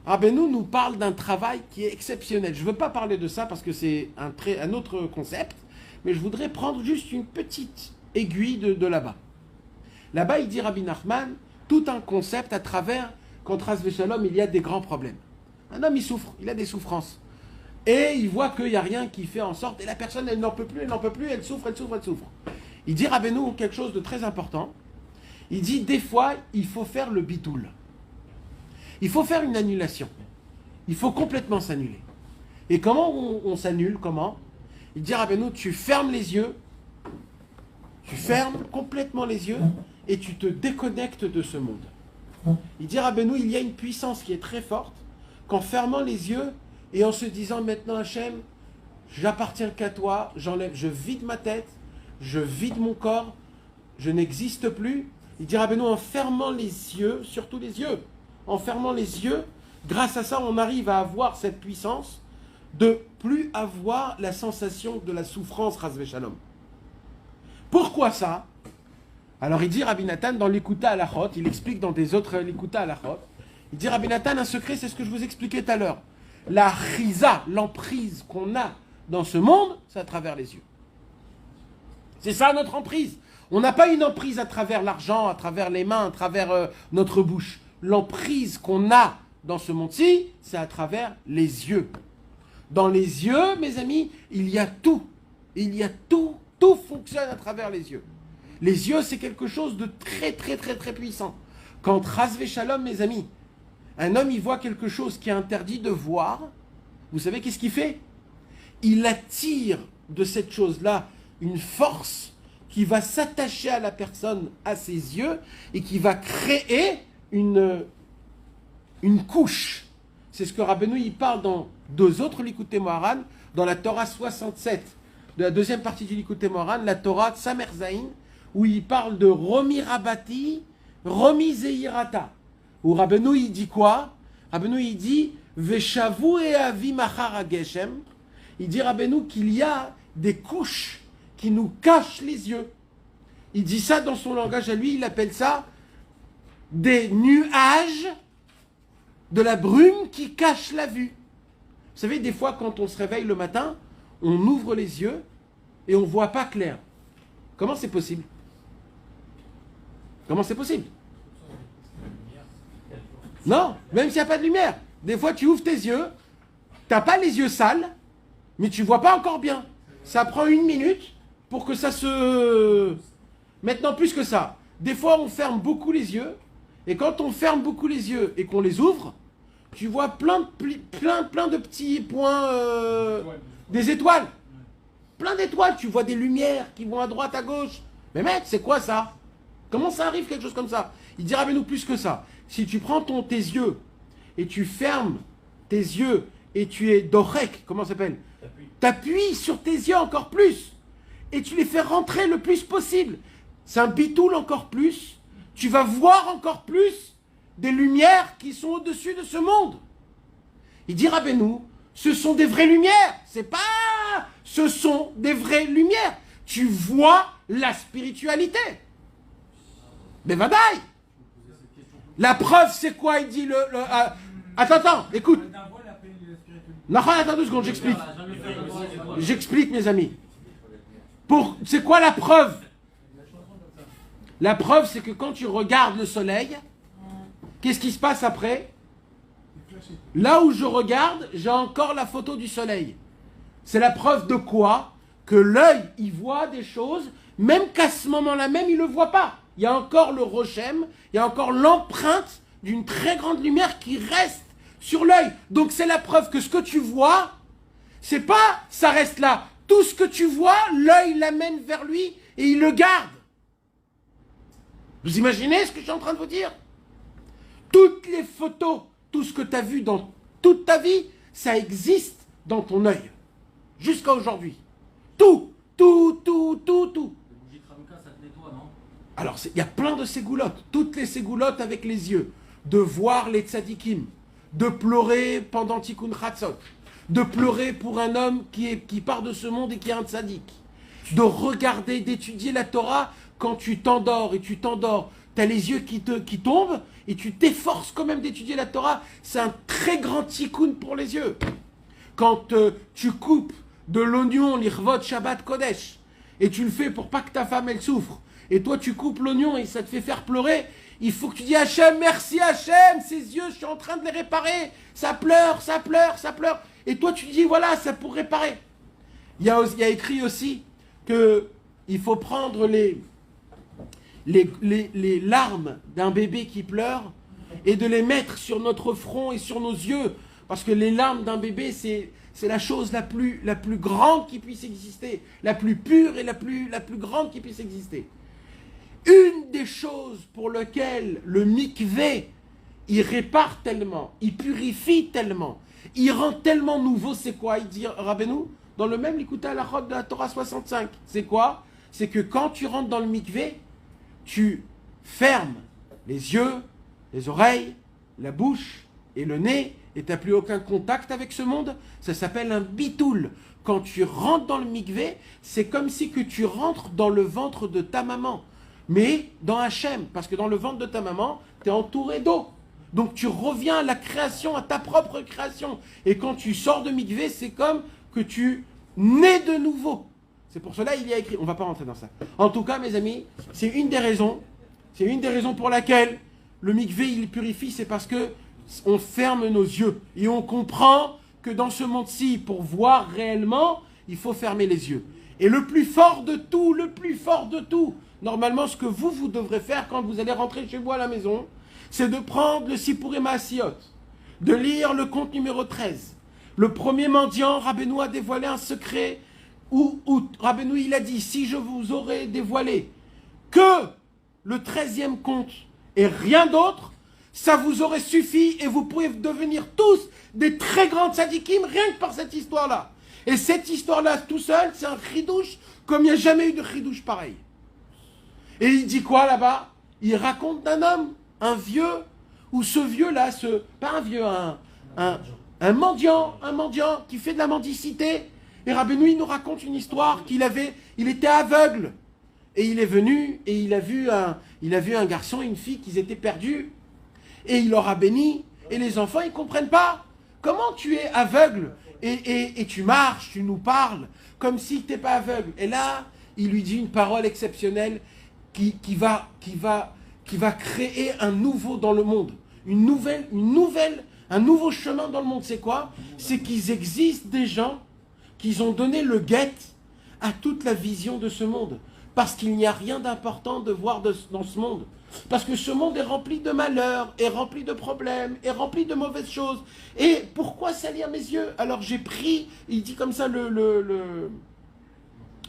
Rabbeinu nous parle d'un travail qui est exceptionnel. Je ne veux pas parler de ça parce que c'est un autre concept, mais je voudrais prendre juste une petite aiguille de là-bas. Là-bas, il dit Rabbi Nachman, tout un concept à travers, quand Ras Veshalom, il y a des grands problèmes. Un homme, il souffre, il a des souffrances. Et il voit qu'il n'y a rien qui fait en sorte, et la personne, elle n'en peut plus, elle souffre. Il dit Rabbeinu quelque chose de très important. Il dit, des fois, il faut faire le bitoul. Il faut faire une annulation. Il faut complètement s'annuler. Et comment on s'annule? Comment? Il dit Rabbeinu, tu fermes les yeux, tu fermes complètement les yeux et tu te déconnectes de ce monde. Il dit Rabbeinu, il y a une puissance qui est très forte qu'en fermant les yeux et en se disant maintenant Hachem, j'appartiens qu'à toi, je vide ma tête, je vide mon corps, je n'existe plus. Il dit Rabbeinu, en fermant les yeux, surtout les yeux, en fermant les yeux, grâce à ça, on arrive à avoir cette puissance de plus avoir la sensation de la souffrance, Ras Veshalom. Pourquoi ça? Alors il dit Rabbi Nathan dans l'Ikouta Halachot, il explique dans des autres l'Ikouta Halachot, il dit Rabbi Nathan, un secret, c'est ce que je vous expliquais tout à l'heure. La chiza, l'emprise qu'on a dans ce monde, c'est à travers les yeux. C'est ça notre emprise. On n'a pas une emprise à travers l'argent, à travers les mains, à travers notre bouche. L'emprise qu'on a dans ce monde-ci, c'est à travers les yeux. Dans les yeux, mes amis, il y a tout. Il y a tout. Tout fonctionne à travers les yeux. Les yeux, c'est quelque chose de très, très, très, très puissant. Quand Ras Veshalom, mes amis, un homme, il voit quelque chose qui est interdit de voir, vous savez qu'est-ce qu'il fait? Il attire de cette chose-là une force qui va s'attacher à la personne, à ses yeux, et qui va créer une couche. C'est ce que Rabbeinu il parle dans deux autres Likutei Moharan, dans la Torah 67, de la deuxième partie du Likutei Moharan, la Torah Samer Zayin, où il parle de Romi Rabati, Romi Zeirata. Où Rabbeinu il dit quoi? Rabbeinu il dit Veshavu et Avi Machar Hageshem. Il dit Rabbeinu qu'il y a des couches qui nous cachent les yeux. Il dit ça dans son langage à lui, il appelle ça des nuages de la brume qui cachent la vue. Vous savez, des fois, quand on se réveille le matin, on ouvre les yeux et on ne voit pas clair. Comment c'est possible? Comment c'est possible? Non, même s'il n'y a pas de lumière. Des fois, tu ouvres tes yeux, tu n'as pas les yeux sales, mais tu ne vois pas encore bien. Ça prend 1 minute pour que ça se... Maintenant, plus que ça. Des fois, on ferme beaucoup les yeux, et quand on ferme beaucoup les yeux et qu'on les ouvre, tu vois plein de petits points, des étoiles. plein d'étoiles, tu vois des lumières qui vont à droite, à gauche. Mais mec, c'est quoi ça? Comment ça arrive quelque chose comme ça? Il dit Rabbeinu plus que ça. Si tu prends tes yeux et tu fermes tes yeux et tu es dorek, comment ça s'appelle? T'appuies sur tes yeux encore plus et tu les fais rentrer le plus possible. C'est un bitoul encore plus. Tu vas voir encore plus des lumières qui sont au-dessus de ce monde. Il dit Rabbeinu, ce sont des vraies lumières. C'est pas, ce sont des vraies lumières. Tu vois la spiritualité. Mais vadaï. La preuve, c'est quoi? Il dit attends, écoute. Non, attends 2 secondes, j'explique. J'explique, mes amis. C'est quoi la preuve? La preuve, c'est que quand tu regardes le soleil, qu'est-ce qui se passe après? Là où je regarde, j'ai encore la photo du soleil. C'est la preuve de quoi? Que l'œil, il voit des choses, même qu'à ce moment-là même, il ne le voit pas. Il y a encore le rochem, il y a encore l'empreinte d'une très grande lumière qui reste sur l'œil. Donc c'est la preuve que ce que tu vois, c'est pas ça reste là. Tout ce que tu vois, l'œil l'amène vers lui et il le garde. Vous imaginez ce que je suis en train de vous dire? Toutes les photos, tout ce que tu as vu dans toute ta vie, ça existe dans ton œil. Jusqu'à aujourd'hui. Tout. Alors, il y a plein de ségoulottes. Toutes les ségoulottes avec les yeux. De voir les tzadikim. De pleurer pendant Tikkun Chatzot. De pleurer pour un homme qui part de ce monde et qui est un tzadik. De regarder, d'étudier la Torah quand tu t'endors et tu t'endors. Tu as les yeux qui tombent et tu t'efforces quand même d'étudier la Torah. C'est un très grand tikkun pour les yeux. Quand tu coupes de l'oignon, l'irvot Shabbat Kodesh, et tu le fais pour pas que ta femme elle souffre, et toi tu coupes l'oignon et ça te fait faire pleurer, il faut que tu dis Hachem, merci Hachem, ses yeux, je suis en train de les réparer, ça pleure, ça pleure, ça pleure. Et toi tu dis voilà, ça pour réparer. Il y a écrit aussi que il faut prendre les larmes d'un bébé qui pleure et de les mettre sur notre front et sur nos yeux. Parce que les larmes d'un bébé, c'est la chose la plus grande qui puisse exister. La plus pure et la plus grande qui puisse exister. Une des choses pour lesquelles le mikvé, il répare tellement, il purifie tellement, il rend tellement nouveau, c'est quoi? Il dit Rabbeinu, dans le même Likuta Halachot de la Torah 65. C'est quoi? C'est que quand tu rentres dans le mikvé, tu fermes les yeux, les oreilles, la bouche et le nez, et tu n'as plus aucun contact avec ce monde. Ça s'appelle un bitoul. Quand tu rentres dans le mikvé, c'est comme si que tu rentres dans le ventre de ta maman. Mais dans Hachem, parce que dans le ventre de ta maman, tu es entouré d'eau. Donc tu reviens à la création, à ta propre création. Et quand tu sors de mikvé, c'est comme que tu nais de nouveau. C'est pour cela qu'il y a écrit, on ne va pas rentrer dans ça. En tout cas, mes amis, c'est une des raisons pour laquelle le mikvé, il purifie, c'est parce que on ferme nos yeux. Et on comprend que dans ce monde-ci, pour voir réellement, il faut fermer les yeux. Et le plus fort de tout, normalement, ce que vous devrez faire quand vous allez rentrer chez vous à la maison, c'est de prendre le Sipurim Asiyot, de lire le conte numéro 13. Le premier mendiant, Rabbeinu a dévoilé un secret où Rabbeinu il a dit, si je vous aurais dévoilé que le 13e conte et rien d'autre, ça vous aurait suffi et vous pourriez devenir tous des très grands tzadikim rien que par cette histoire-là. Et cette histoire-là, tout seul, c'est un chidouche comme il n'y a jamais eu de chidouche pareil. Et il dit quoi là-bas? Il raconte d'un homme, un vieux, ou ce vieux-là, pas un vieux, un mendiant qui fait de la mendicité. Et Rabbeinu, il nous raconte une histoire il était aveugle. Et il est venu et il a vu un garçon et une fille qui étaient perdus. Et il leur a béni. Et les enfants, ils ne comprennent pas. Comment tu es aveugle et tu marches, tu nous parles, comme si tu n'étais pas aveugle. Et là, il lui dit une parole exceptionnelle qui va créer un nouveau dans le monde. Un nouveau chemin dans le monde. C'est quoi? C'est qu'il existe des gens qui ont donné le guet à toute la vision de ce monde. Parce qu'il n'y a rien d'important de voir dans ce monde. Parce que ce monde est rempli de malheurs, est rempli de problèmes, est rempli de mauvaises choses. Et pourquoi salir mes yeux? Alors j'ai pris, il dit comme ça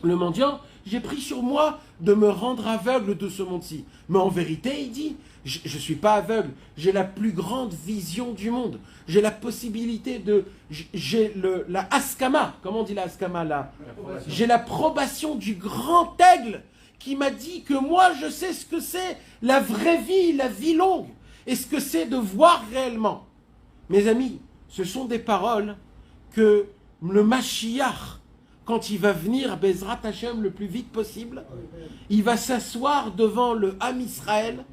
le mendiant, j'ai pris sur moi de me rendre aveugle de ce monde-ci. Mais en vérité, il dit, je ne suis pas aveugle, j'ai la plus grande vision du monde. J'ai la possibilité de... J'ai la askama, comment on dit la askama là? J'ai l'approbation du grand aigle qui m'a dit que moi, je sais ce que c'est la vraie vie, la vie longue, et ce que c'est de voir réellement. Mes amis, ce sont des paroles que le Mashiach, quand il va venir, Bezrat Hashem, le plus vite possible, il va s'asseoir devant le Ham Israël.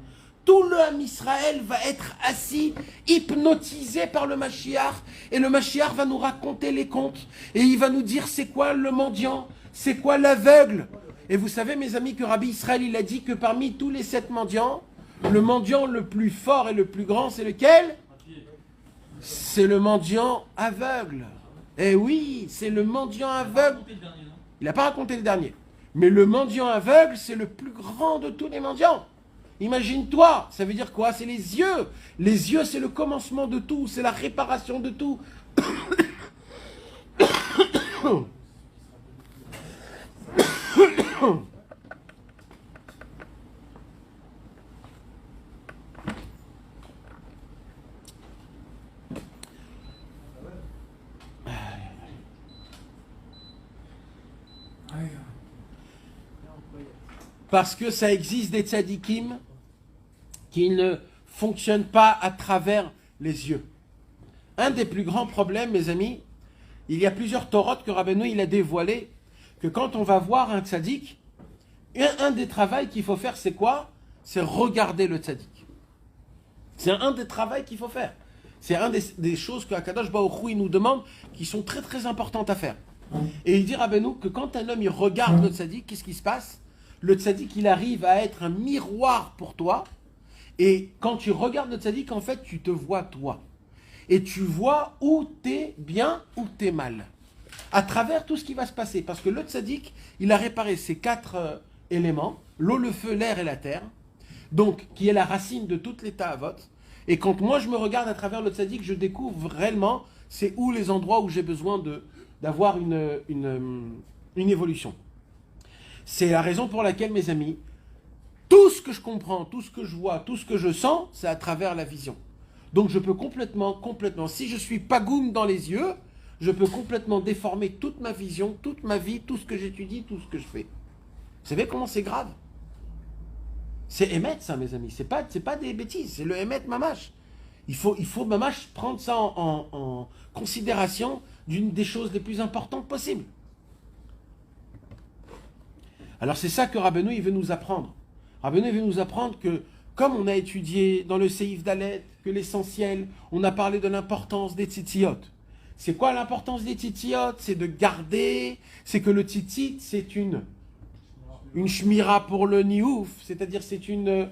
Tout le Ham Israël va être assis, hypnotisé par le Mashiach, et le Mashiach va nous raconter les contes, et il va nous dire c'est quoi le mendiant, c'est quoi l'aveugle. Et vous savez, mes amis, que Rabbi Israël, il a dit que parmi tous les 7 mendiants, le mendiant le plus fort et le plus grand, c'est lequel? C'est le mendiant aveugle. Eh oui, c'est le mendiant aveugle. Il n'a pas raconté le dernier. Mais le mendiant aveugle, c'est le plus grand de tous les mendiants. Imagine-toi, ça veut dire quoi? C'est les yeux. Les yeux, c'est le commencement de tout, c'est la réparation de tout. Parce que ça existe des tzadikim qui ne fonctionnent pas à travers les yeux. Un des plus grands problèmes, mes amis, il y a plusieurs torotes que Rabbeinu il a dévoilé, que quand on va voir un tzadik, un des travaux qu'il faut faire, c'est quoi? C'est regarder le tzadik. C'est un des travaux qu'il faut faire. C'est un des choses que Akadosh Baruch Hu, il nous demande, qui sont très très importantes à faire. Et il dit Rabbeinu que quand un homme il regarde le tzadik, qu'est-ce qui se passe? Le tzadik, il arrive à être un miroir pour toi. Et quand tu regardes le tzadik, en fait, tu te vois toi. Et tu vois où t'es bien, où t'es mal. À travers tout ce qui va se passer. Parce que le tzadik, il a réparé ces 4 éléments. L'eau, le feu, l'air et la terre. Donc, qui est la racine de toutes les ta'avot. Et quand moi, je me regarde à travers le tzadik, je découvre réellement c'est où les endroits où j'ai besoin d'avoir une évolution. C'est la raison pour laquelle, mes amis, tout ce que je comprends, tout ce que je vois, tout ce que je sens, c'est à travers la vision. Donc je peux complètement, si je suis pagoum dans les yeux, je peux complètement déformer toute ma vision, toute ma vie, tout ce que j'étudie, tout ce que je fais. Vous savez comment c'est grave? C'est émet ça, mes amis, c'est pas des bêtises, c'est le émet mamash. Il faut mamash prendre ça en considération d'une des choses les plus importantes possibles. Alors c'est ça que Rabbeinu il veut nous apprendre. Rabbeinu il veut nous apprendre que, comme on a étudié dans le Seif Dalet, que l'essentiel, on a parlé de l'importance des tzitziot. C'est quoi l'importance des tzitziot? C'est de garder, c'est que le tzitzit, c'est une shmira pour le niouf, c'est-à-dire c'est une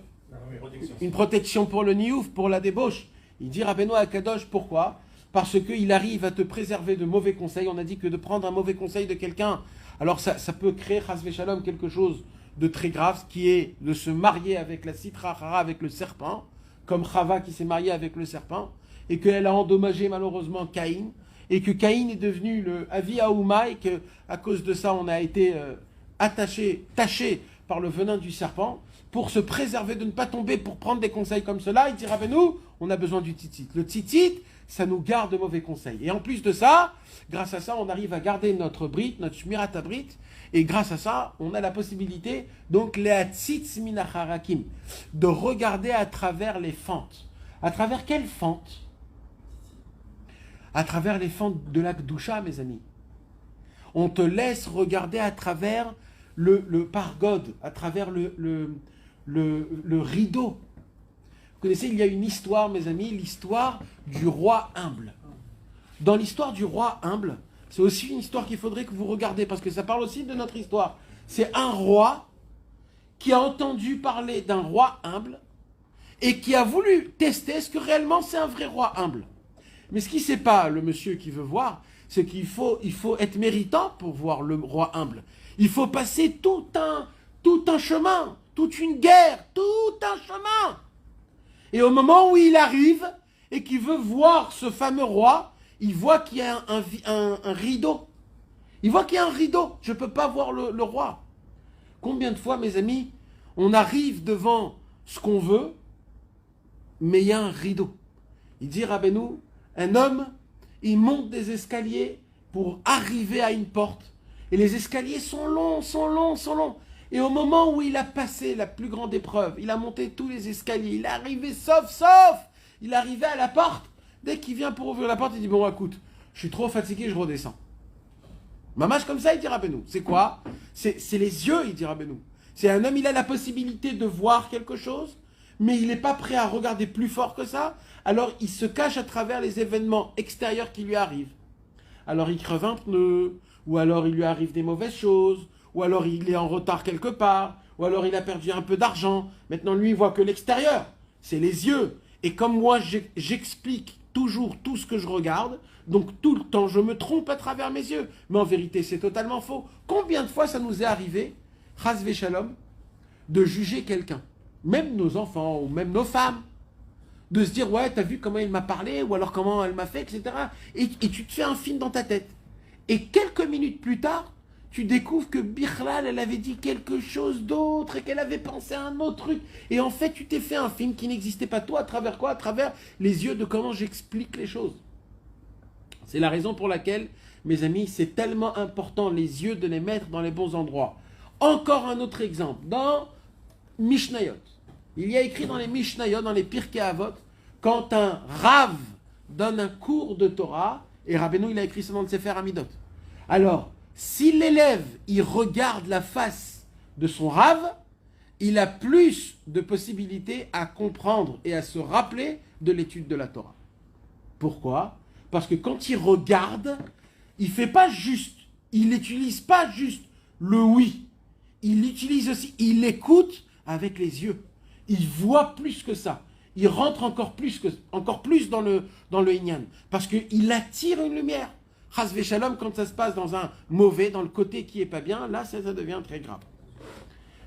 protection pour le niouf, pour la débauche. Il dit Rabbeinu Akadosh, pourquoi? Parce qu'il arrive à te préserver de mauvais conseils. On a dit que de prendre un mauvais conseil de quelqu'un, alors ça peut créer, chas v'shalom, quelque chose de très grave, qui est de se marier avec la Sitra Achara, avec le serpent, comme Chava qui s'est mariée avec le serpent, et qu'elle a endommagé malheureusement Caïn, et que Caïn est devenu le Avi Haouma, et qu'à cause de ça, on a été taché par le venin du serpent, pour se préserver de ne pas tomber, pour prendre des conseils comme cela. Il dit Rabbeinu, on a besoin du tzitzit. Le tzitzit, ça nous garde de mauvais conseils. Et en plus de ça, grâce à ça, on arrive à garder notre brit, notre shmirat habrit, et grâce à ça, on a la possibilité, donc, lehatzitz min hacharakim, de regarder à travers les fentes. À travers quelles fentes? À travers les fentes de la Kedusha, mes amis. On te laisse regarder à travers le pargode, à travers le rideau. Vous connaissez, il y a une histoire, mes amis, l'histoire du roi humble. Dans l'histoire du roi humble, c'est aussi une histoire qu'il faudrait que vous regardiez, parce que ça parle aussi de notre histoire. C'est un roi qui a entendu parler d'un roi humble et qui a voulu tester est-ce que réellement c'est un vrai roi humble. Mais ce qui ne sait pas, le monsieur qui veut voir, c'est qu'il faut être méritant pour voir le roi humble. Il faut passer tout un chemin, toute une guerre, tout un chemin. Et au moment où il arrive et qu'il veut voir ce fameux roi, il voit qu'il y a un rideau. Il voit qu'il y a un rideau. Je ne peux pas voir le roi. Combien de fois, mes amis, on arrive devant ce qu'on veut, mais il y a un rideau. Il dit, Rabbeinu, un homme, il monte des escaliers pour arriver à une porte. Et les escaliers sont longs, sont longs, sont longs. Et au moment où il a passé la plus grande épreuve, il a monté tous les escaliers, il est arrivé sauf, il est arrivé à la porte. Dès qu'il vient pour ouvrir la porte, il dit, bon, écoute, je suis trop fatigué, je redescends. Mamache comme ça, il dit Rabbeinu. C'est quoi? C'est les yeux, il dit Rabbeinu. C'est un homme, il a la possibilité de voir quelque chose, mais il n'est pas prêt à regarder plus fort que ça, alors il se cache à travers les événements extérieurs qui lui arrivent. Alors il creve un pneu, ou alors il lui arrive des mauvaises choses, ou alors il est en retard quelque part, ou alors il a perdu un peu d'argent. Maintenant, lui, il voit que l'extérieur, c'est les yeux. Et comme moi, j'explique toujours tout ce que je regarde, donc tout le temps, je me trompe à travers mes yeux. Mais en vérité, c'est totalement faux. Combien de fois ça nous est arrivé, Chas Shalom, de juger quelqu'un, même nos enfants, ou même nos femmes, de se dire, ouais, t'as vu comment il m'a parlé, ou alors comment elle m'a fait, etc. Et tu te fais un film dans ta tête. Et quelques minutes plus tard, tu découvres que Bichlal, elle avait dit quelque chose d'autre et qu'elle avait pensé à un autre truc. Et en fait, tu t'es fait un film qui n'existait pas. Toi, à travers quoi? À travers les yeux de comment j'explique les choses. C'est la raison pour laquelle, mes amis, c'est tellement important, les yeux, de les mettre dans les bons endroits. Encore un autre exemple. Dans Mishnayot. Il y a écrit dans les Mishnayot, dans les Pirkei Avot, quand un Rav donne un cours de Torah, et Rabbeinu, il a écrit ça dans le Sefer Amidot. Alors, si l'élève, il regarde la face de son Rav, il a plus de possibilités à comprendre et à se rappeler de l'étude de la Torah. Pourquoi? Parce que quand il regarde, il fait pas juste, il n'utilise pas juste le oui. Il utilise aussi, il écoute avec les yeux. Il voit plus que ça. Il rentre encore plus dans le Inyan. Parce qu'il attire une lumière. Chas v'shalom, quand ça se passe dans un mauvais, dans le côté qui est pas bien, là, ça devient très grave.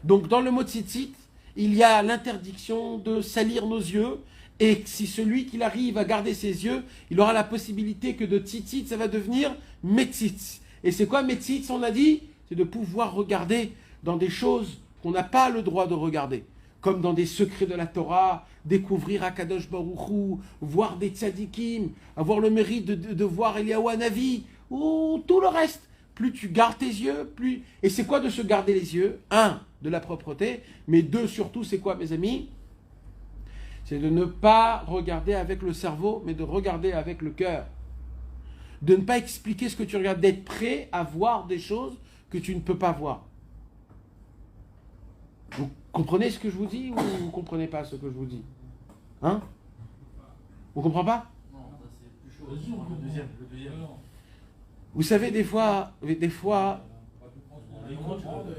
Donc, dans le mot tzitzit, il y a l'interdiction de salir nos yeux. Et si celui qui arrive à garder ses yeux, il aura la possibilité que de tzitzit, ça va devenir metzitz. Et c'est quoi metzitz, on a dit? C'est de pouvoir regarder dans des choses qu'on n'a pas le droit de regarder. Comme dans des secrets de la Torah, découvrir Akadosh Baruch Hu, voir des tzadikim, avoir le mérite de voir Eliyahu Hanavi, ou tout le reste. Plus tu gardes tes yeux, plus... Et c'est quoi de se garder les yeux? Un, de la propreté, mais deux, surtout, c'est quoi, mes amis? C'est de ne pas regarder avec le cerveau, mais de regarder avec le cœur. De ne pas expliquer ce que tu regardes, d'être prêt à voir des choses que tu ne peux pas voir. Vous comprenez ce que je vous dis ou vous ne comprenez pas ce que je vous dis? Hein? Vous ne comprenez pas? Non, ça c'est plus chaud. Le deuxième. Vous savez, des fois,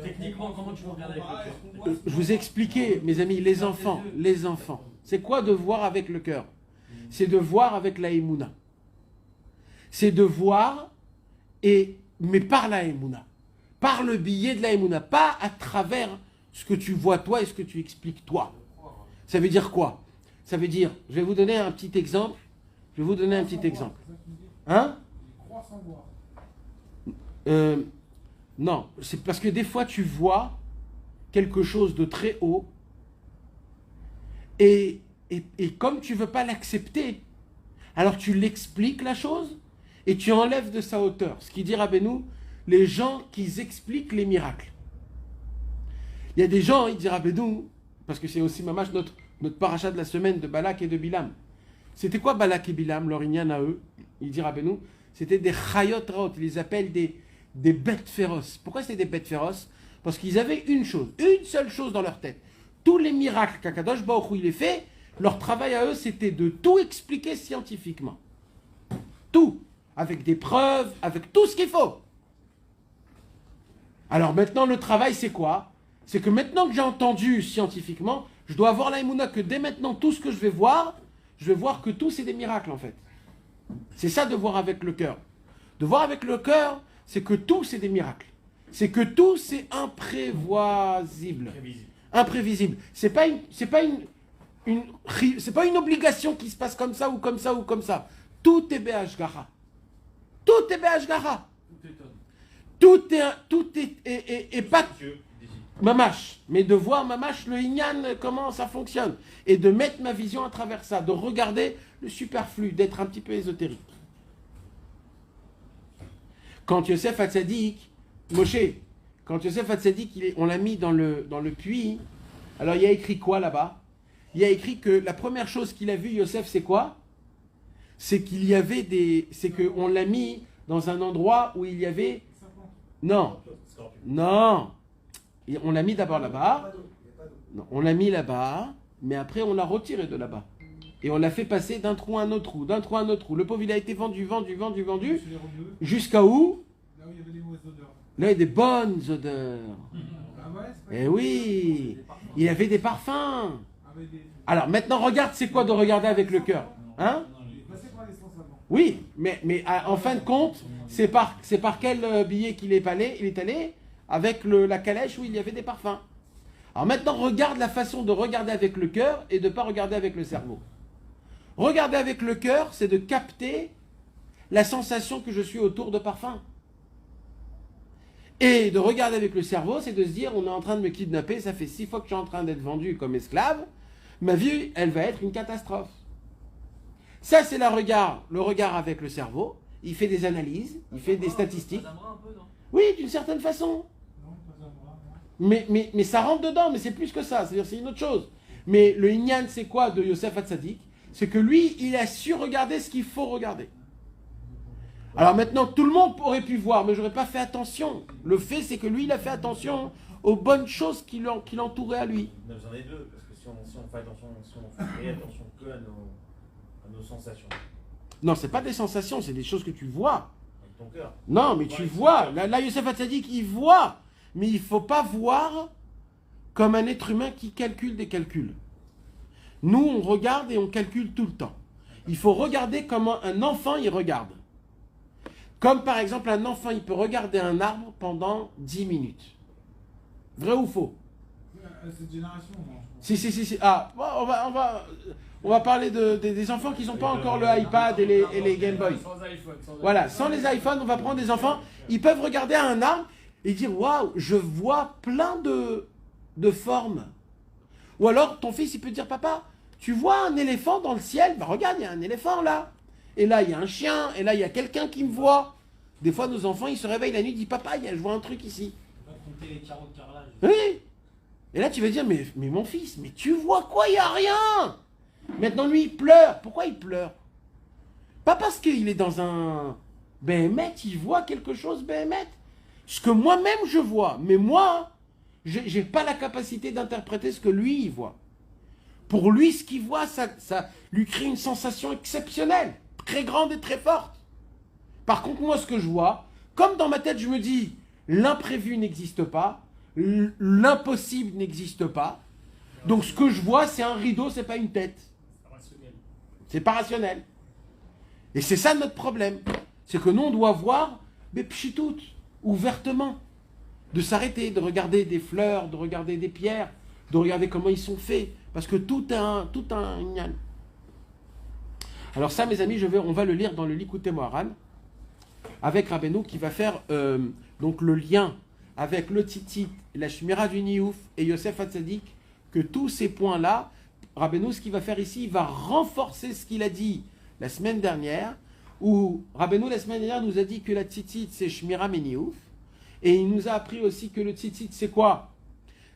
Techniquement, comment tu veux regarder avec le cœur? je vous ai expliqué, mes amis, les enfants. C'est quoi de voir avec le cœur? C'est de voir avec la Emouna. C'est de voir, mais par la Emouna. Par le biais de la Emouna. Pas à travers ce que tu vois toi et ce que tu expliques toi. Ça veut dire quoi? Ça veut dire, je vais vous donner un petit exemple. Hein? Non, c'est parce que des fois tu vois quelque chose de très haut et comme tu ne veux pas l'accepter, alors tu l'expliques la chose et tu enlèves de sa hauteur. Ce qui dit Rabbeinu, les gens qui expliquent les miracles. Il y a des gens, il dit Rabbeinu, parce que c'est aussi mamash notre paracha de la semaine de Balak et de Bilam. C'était quoi Balak et Bilam, leur inyan à eux? Il dit Rabbeinu, c'était des chayot raot, ils les appellent des bêtes féroces. Pourquoi c'était des bêtes féroces? Parce qu'ils avaient une seule chose dans leur tête. Tous les miracles qu'Akadosh Baruch Hu il les fait, leur travail à eux, c'était de tout expliquer scientifiquement. Tout. Avec des preuves, avec tout ce qu'il faut. Alors maintenant, le travail, c'est quoi? C'est que maintenant que j'ai entendu scientifiquement, je dois avoir la émouna que dès maintenant, tout ce que je vais voir que tout, c'est des miracles, en fait. C'est ça de voir avec le cœur. De voir avec le cœur, c'est que tout, c'est des miracles. C'est que tout, c'est imprévoisible. Imprévisible. C'est pas une obligation qui se passe comme ça ou comme ça ou comme ça. Tout est Be'ashgacha. Tout est Be'ashgacha. Et pas Mamash, mais de voir Mamash, le Inyan, comment ça fonctionne. Et de mettre ma vision à travers ça, de regarder le superflu, d'être un petit peu ésotérique. Quand Yosef Hatzadik, Moshe, quand Yosef Hatzadik, on l'a mis dans le puits, alors il y a écrit quoi là-bas? Il y a écrit que la première chose qu'il a vu, Yosef, c'est quoi? C'est qu'il y avait c'est qu'on l'a mis dans un endroit où il y avait... Non. Non. Et on l'a mis d'abord là-bas. Non, on l'a mis là-bas, mais après on l'a retiré de là-bas. Et on l'a fait passer d'un trou à un autre trou, d'un trou à un autre trou. Le pauvre, il a été vendu, jusqu'à où? Là où il y avait des mauvaises odeurs. Là, il y a des bonnes odeurs. Ah ouais, c'est pas Eh oui, il avait des parfums. avec des... Alors maintenant, regarde, c'est quoi de regarder avec le cœur? Hein? Il est passé par l'essence avant. Oui, mais en fin de compte, c'est par quel billet qu'il est allé? Il est allé avec la calèche où il y avait des parfums. Alors maintenant, regarde la façon de regarder avec le cœur et de ne pas regarder avec le cerveau. Regarder avec le cœur, c'est de capter la sensation que je suis autour de parfum. Et de regarder avec le cerveau, c'est de se dire, on est en train de me kidnapper, ça fait 6 fois que je suis en train d'être vendu comme esclave, ma vie, elle va être une catastrophe. Ça, c'est le regard avec le cerveau. Il fait des analyses, il fait des statistiques. Oui, d'une certaine façon. Non, pas un bras, non. Mais ça rentre dedans, mais c'est plus que ça, c'est-à-dire c'est une autre chose. Mais le Inyan, c'est quoi de Yosef Hatzadik? C'est que lui, il a su regarder ce qu'il faut regarder. Alors maintenant, tout le monde aurait pu voir, mais j'aurais pas fait attention. Le fait, c'est que lui, il a fait attention aux bonnes choses qui l'entouraient à lui. On a besoin des deux, parce que si on fait attention, si on fait attention que à nos sensations. Non, c'est pas des sensations, c'est des choses que tu vois. Avec ton cœur. Non, mais tu vois. Là, Yosef Hatzadik, il voit. Mais il ne faut pas voir comme un être humain qui calcule des calculs. Nous, on regarde et on calcule tout le temps. Il faut regarder comment un enfant, il regarde. Comme par exemple, un enfant, il peut regarder un arbre pendant 10 minutes. Vrai ou faux? Cette génération, non. Si. Ah, bon, on va parler des enfants qui n'ont pas encore le iPad et les Game Boy. Sans iPhone. Voilà, sans les iPhones, on va prendre des enfants. Ils peuvent regarder un arbre et dire, waouh, je vois plein de formes. Ou alors, ton fils, il peut dire, papa, tu vois un éléphant dans le ciel? Bah regarde, il y a un éléphant là. Et là, il y a un chien. Et là, il y a quelqu'un qui me voit. Des fois, nos enfants, ils se réveillent la nuit, ils disent, papa, je vois un truc ici. On va compter les carreaux de carrelage. Oui. Et là, tu vas dire, mais mon fils, mais tu vois quoi? Il n'y a rien. Maintenant, lui, il pleure. Pourquoi il pleure? Pas parce qu'il est dans un Béhémet, il voit quelque chose, Béhémet. Ce que moi-même, je vois. Mais moi, je n'ai pas la capacité d'interpréter ce que lui, il voit. Pour lui, ce qu'il voit, ça lui crée une sensation exceptionnelle, très grande et très forte. Par contre, moi, ce que je vois, comme dans ma tête, je me dis, l'imprévu n'existe pas, l'impossible n'existe pas. Donc, ce que je vois, c'est un rideau, c'est pas une tête. C'est pas rationnel. Et c'est ça notre problème. C'est que nous, on doit voir, mais pchitout, ouvertement. De s'arrêter, de regarder des fleurs, de regarder des pierres, de regarder comment ils sont faits. Parce que tout un Inyan. Alors ça, mes amis, on va le lire dans le Likutei Moharan, avec Rabbeinu qui va faire donc le lien avec le Tzitzit, la Shmira du Niouf et Yosef Hatzadik, que tous ces points-là, Rabbeinu, ce qu'il va faire ici, il va renforcer ce qu'il a dit la semaine dernière, où Rabbeinu, la semaine dernière, nous a dit que la Tzitzit, c'est Shmira Meniouf, et il nous a appris aussi que le Tzitzit, c'est quoi?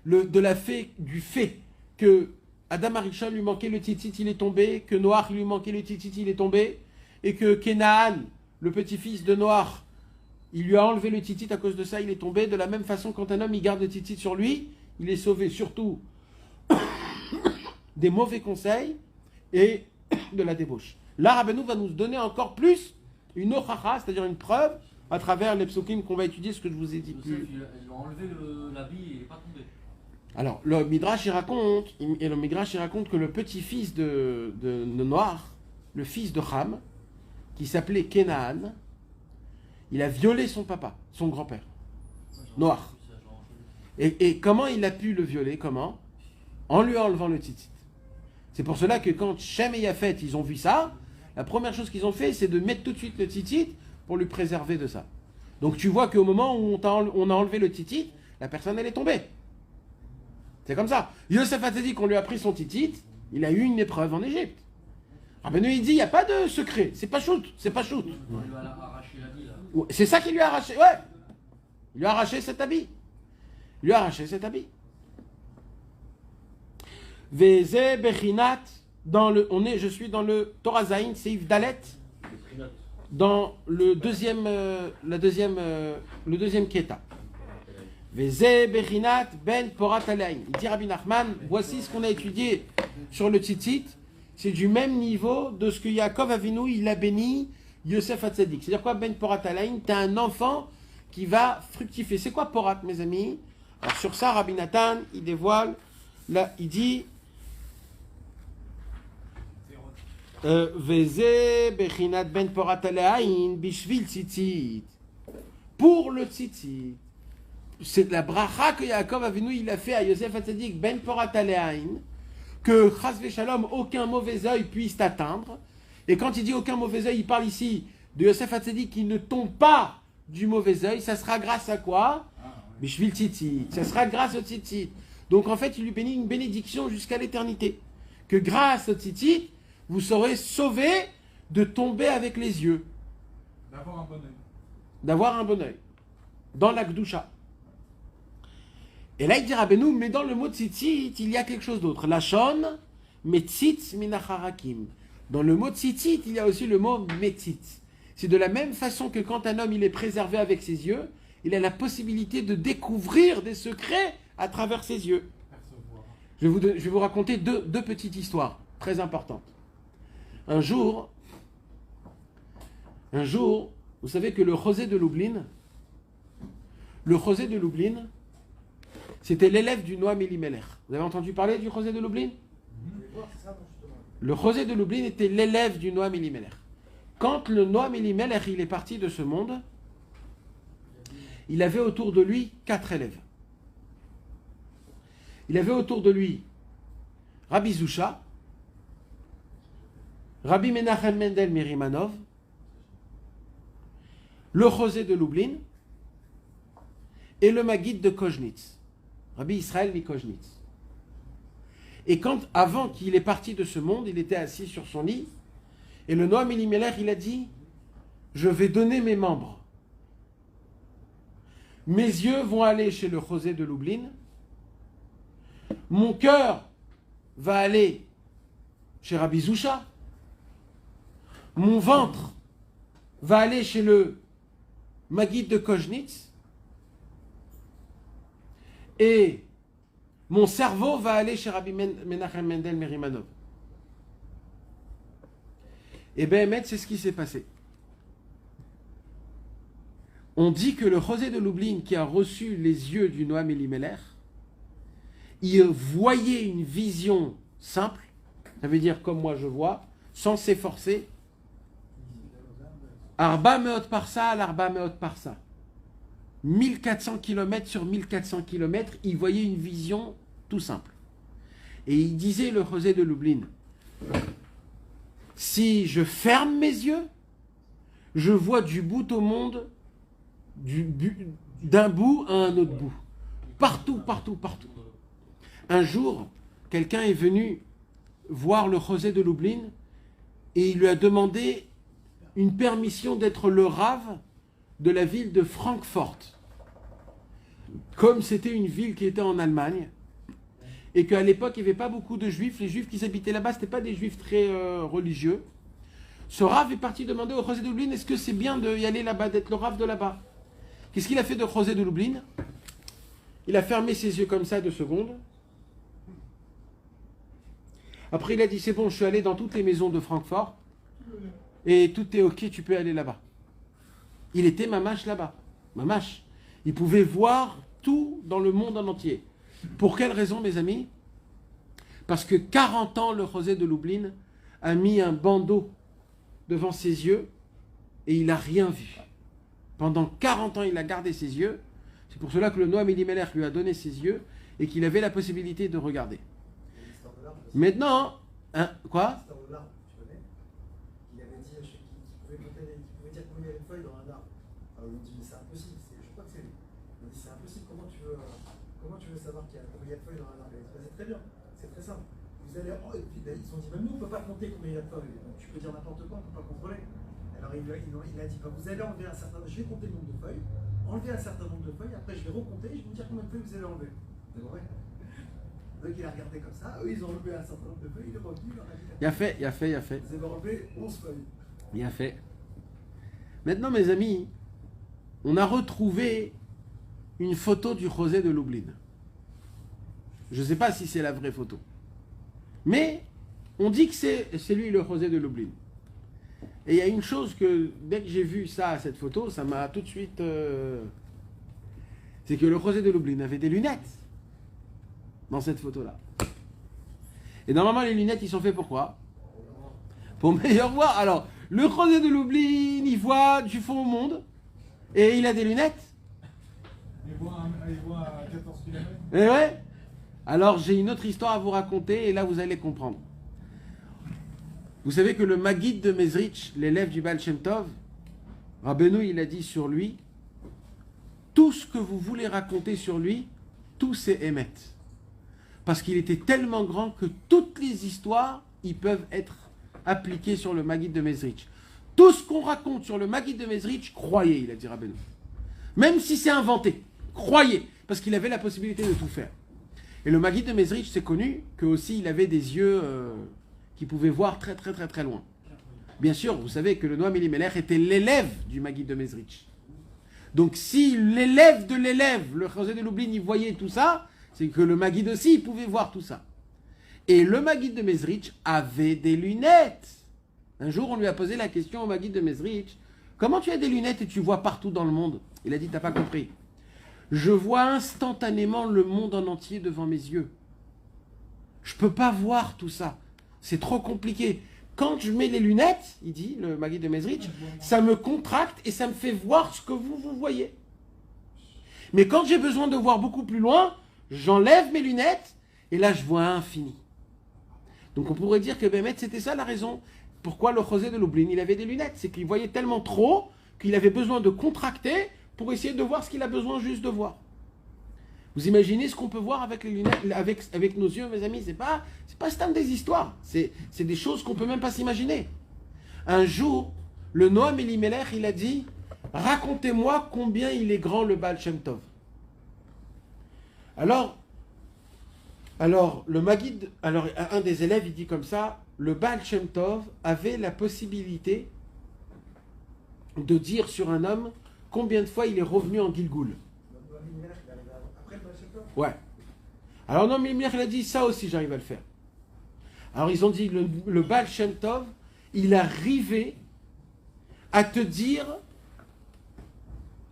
Du fait que Adam Arishon lui manquait le Tzitzit, il est tombé, que Noach lui manquait le Tzitzit, il est tombé, et que Kenaan, le petit-fils de Noach, il lui a enlevé le Tzitzit, à cause de ça, il est tombé. De la même façon, quand un homme, il garde le Tzitzit sur lui, il est sauvé surtout des mauvais conseils et de la débauche. Là, Rabbeinu va nous donner encore plus une ochacha, c'est-à-dire une preuve, à travers les psukim qu'on va étudier, ce que je vous ai dit plus. Ils ont enlevé l'habit et il n'est pas tombé. Alors, le Midrash, il raconte que le petit-fils de Noach, le fils de Ham, qui s'appelait Kenaan, il a violé son papa, son grand-père, Noach. Et comment il a pu le violer? Comment? En lui enlevant le tzitzit. C'est pour cela que quand Shem et Yafet, ils ont vu ça, la première chose qu'ils ont fait, c'est de mettre tout de suite le tzitzit pour lui préserver de ça. Donc tu vois qu'au moment où on a enlevé le titit, la personne elle est tombée. C'est comme ça. Yosef Hatzadik, on lui a pris son titit, il a eu une épreuve en Égypte. Rabbeinu il dit, il n'y a pas de secret, c'est pas shoot, c'est pas shoot. Il lui a arraché l'habit là. C'est ça qui lui a arraché, ouais. Il lui a arraché cet habit. Il lui a arraché cet habit. Veze Bechinat, je suis dans le Torah Zayin, Seif Dalet, dans le deuxième Keta. Veze Bechinat Ben Porat Alein. Il dit Rabbi Nachman, voici ce qu'on a étudié sur le tzitzit, c'est du même niveau de ce que Yaakov Avinu, il a béni Yosef Hatzadik. C'est-à-dire quoi Ben Porat Alein? T'as un enfant qui va fructifier. C'est quoi Porat, mes amis? Alors sur ça, Rabbi Nathan, il dévoile, là, il dit Veze Bechinat Ben Porat Alein Bishvil Tzitzit. Pour le tzitzit. C'est la bracha que Yaakov Avinu il a fait à Yosef Hatzadik Ben Porat Alein, que Chas Veshalom, aucun mauvais œil puisse t'atteindre. Et quand il dit aucun mauvais œil, il parle ici de Yosef Hatzadik qui ne tombe pas du mauvais œil. Ça sera grâce à quoi? Bishvil Tzitzit. Ça sera grâce au Tzitzit. Donc en fait, il lui bénit une bénédiction jusqu'à l'éternité. Que grâce au Tzitzit, vous serez sauvés de tomber avec les yeux. D'avoir un bon œil. D'avoir un bon œil. Dans la Gdusha. Et là, il dit Rabbeinu, mais dans le mot tzitzit, il y a quelque chose d'autre. Lachon, metzitz minacharakim. Dans le mot tzitzit, il y a aussi le mot metzitz. C'est de la même façon que quand un homme il est préservé avec ses yeux, il a la possibilité de découvrir des secrets à travers ses yeux. Je vais vous raconter deux petites histoires très importantes. Un jour, vous savez que le Chosé de Lublin, c'était l'élève du Noam Elimelech. Vous avez entendu parler du Chosé de Lublin? Le Chosé de Lublin était l'élève du Noam Elimelech. Quand le Noam Elimelech il est parti de ce monde, il avait autour de lui 4 élèves. Il avait autour de lui Rabbi Zusha, Rabbi Menachem Mendel Mirimanov, le Chosé de Lublin et le Maguide de Koznitz, Rabbi Israël Mikoznitz. Et avant qu'il est parti de ce monde, il était assis sur son lit, et le Noam Elimelech, il a dit, je vais donner mes membres. Mes yeux vont aller chez le Chosé de Lublin, mon cœur va aller chez Rabbi Zusha, mon ventre va aller chez le Maguide de Koznitz, et mon cerveau va aller chez Rabbi Menachem Mendel Merimanov. Et bien, c'est ce qui s'est passé. On dit que le Chosé de Lublin, qui a reçu les yeux du Noam Elimelech, il voyait une vision simple, ça veut dire comme moi je vois, sans s'efforcer. Arba meot parsa, l'arba meot parsa. 1400 km sur 1400 km, il voyait une vision tout simple. Et il disait, le Chosé de Lublin, si je ferme mes yeux, je vois du bout au monde, d'un bout à un autre bout. Partout, partout, partout. Un jour, quelqu'un est venu voir le Chosé de Lublin et il lui a demandé une permission d'être le rave de la ville de Francfort. Comme c'était une ville qui était en Allemagne, et qu'à l'époque, il n'y avait pas beaucoup de juifs, les juifs qui habitaient là-bas, ce n'étaient pas des juifs très religieux. Ce rave est parti demander au Chosé de Lublin, est-ce que c'est bien d'y aller là-bas, d'être le rave de là-bas? Qu'est-ce qu'il a fait de Chosé de Lublin? Il a fermé ses yeux comme ça 2 secondes. Après, il a dit, c'est bon, je suis allé dans toutes les maisons de Francfort, et tout est ok, tu peux aller là-bas. Il était mamache là-bas. Mamache. Il pouvait voir tout dans le monde en entier. Pour quelle raison, mes amis? Parce que 40 ans, le Chosé de Lublin a mis un bandeau devant ses yeux et il n'a rien vu. Pendant 40 ans, il a gardé ses yeux. C'est pour cela que le Noam Elimelech lui a donné ses yeux et qu'il avait la possibilité de regarder. Maintenant, hein, quoi? Alors il me dit, mais c'est impossible, je crois que c'est lui. Il me dit, c'est impossible, comment tu veux savoir combien il y a de feuilles dans un arbre? C'est très bien, c'est très simple. Ils ont dit, même nous, on ne peut pas compter combien il y a de feuilles. Donc, tu peux dire n'importe quoi, on ne peut pas contrôler. Alors il a dit, bah, vous allez enlever un certain nombre, je vais compter le nombre de feuilles, enlever un certain nombre de feuilles, après je vais recompter et je vais vous dire combien de feuilles vous allez enlever. C'est vrai. Donc il a regardé comme ça, eux ils ont enlevé un certain nombre de feuilles, il est revenu, il leur a dit, Il a fait. vous avez enlevé 11 feuilles. Il a fait. Maintenant, mes amis, on a retrouvé une photo du José de Lublin. Je ne sais pas si c'est la vraie photo. Mais on dit que c'est lui le José de Lublin. Et il y a une chose que, dès que j'ai vu ça, cette photo, ça m'a tout de suite... c'est que le José de Lublin avait des lunettes dans cette photo-là. Et normalement, les lunettes, ils sont faits pour quoi? Pour meilleur voir. Alors, le José de Lublin, il voit du fond au monde, et il a des lunettes. Il voit à 14 km. Et ouais. Alors, j'ai une autre histoire à vous raconter, et là, vous allez comprendre. Vous savez que le Maguid de Mezrich, l'élève du Baal Shem Tov, Rabbeinu, il a dit sur lui, tout ce que vous voulez raconter sur lui, tout c'est émet. Parce qu'il était tellement grand que toutes les histoires, ils peuvent être appliquées sur le Maguid de Mezrich. Tout ce qu'on raconte sur le Maguid de Mezrich, croyez, il a dit Rabbeinu. Même si c'est inventé, croyez, parce qu'il avait la possibilité de tout faire. Et le Maguid de Mezrich, c'est connu que aussi il avait des yeux qui pouvaient voir très très très très loin. Bien sûr, vous savez que le Noam Elimelech était l'élève du Maguid de Mezrich. Donc si l'élève de l'élève, le José de Lublin, il voyait tout ça, c'est que le Maguid aussi, il pouvait voir tout ça. Et le Maguid de Mezrich avait des lunettes. Un jour, on lui a posé la question au Maguid de Mezrich, comment tu as des lunettes et tu vois partout dans le monde? Il a dit, t'as pas compris. Je vois instantanément le monde en entier devant mes yeux. Je peux pas voir tout ça. C'est trop compliqué. Quand je mets les lunettes, il dit, le Maguid de Mezrich, ça me contracte et ça me fait voir ce que vous voyez. Mais quand j'ai besoin de voir beaucoup plus loin, j'enlève mes lunettes et là je vois infini. Donc on pourrait dire que Bémet, c'était ça la raison. Pourquoi le José de Lublin, il avait des lunettes? C'est qu'il voyait tellement trop qu'il avait besoin de contracter pour essayer de voir ce qu'il a besoin juste de voir. Vous imaginez ce qu'on peut voir avec les lunettes, avec nos yeux, mes amis? C'est pas seulement des histoires. C'est des choses qu'on peut même pas s'imaginer. Un jour, le Noam Elimelech, il a dit, racontez-moi combien il est grand le Baal Shem Tov. Alors le Maguid, un des élèves, il dit comme ça, le Baal Shem Tov avait la possibilité de dire sur un homme combien de fois il est revenu en Gilgoul. Ouais. Alors non, mais il a dit ça aussi, j'arrive à le faire. Alors ils ont dit, le Baal Shem Tov, il arrivait à te dire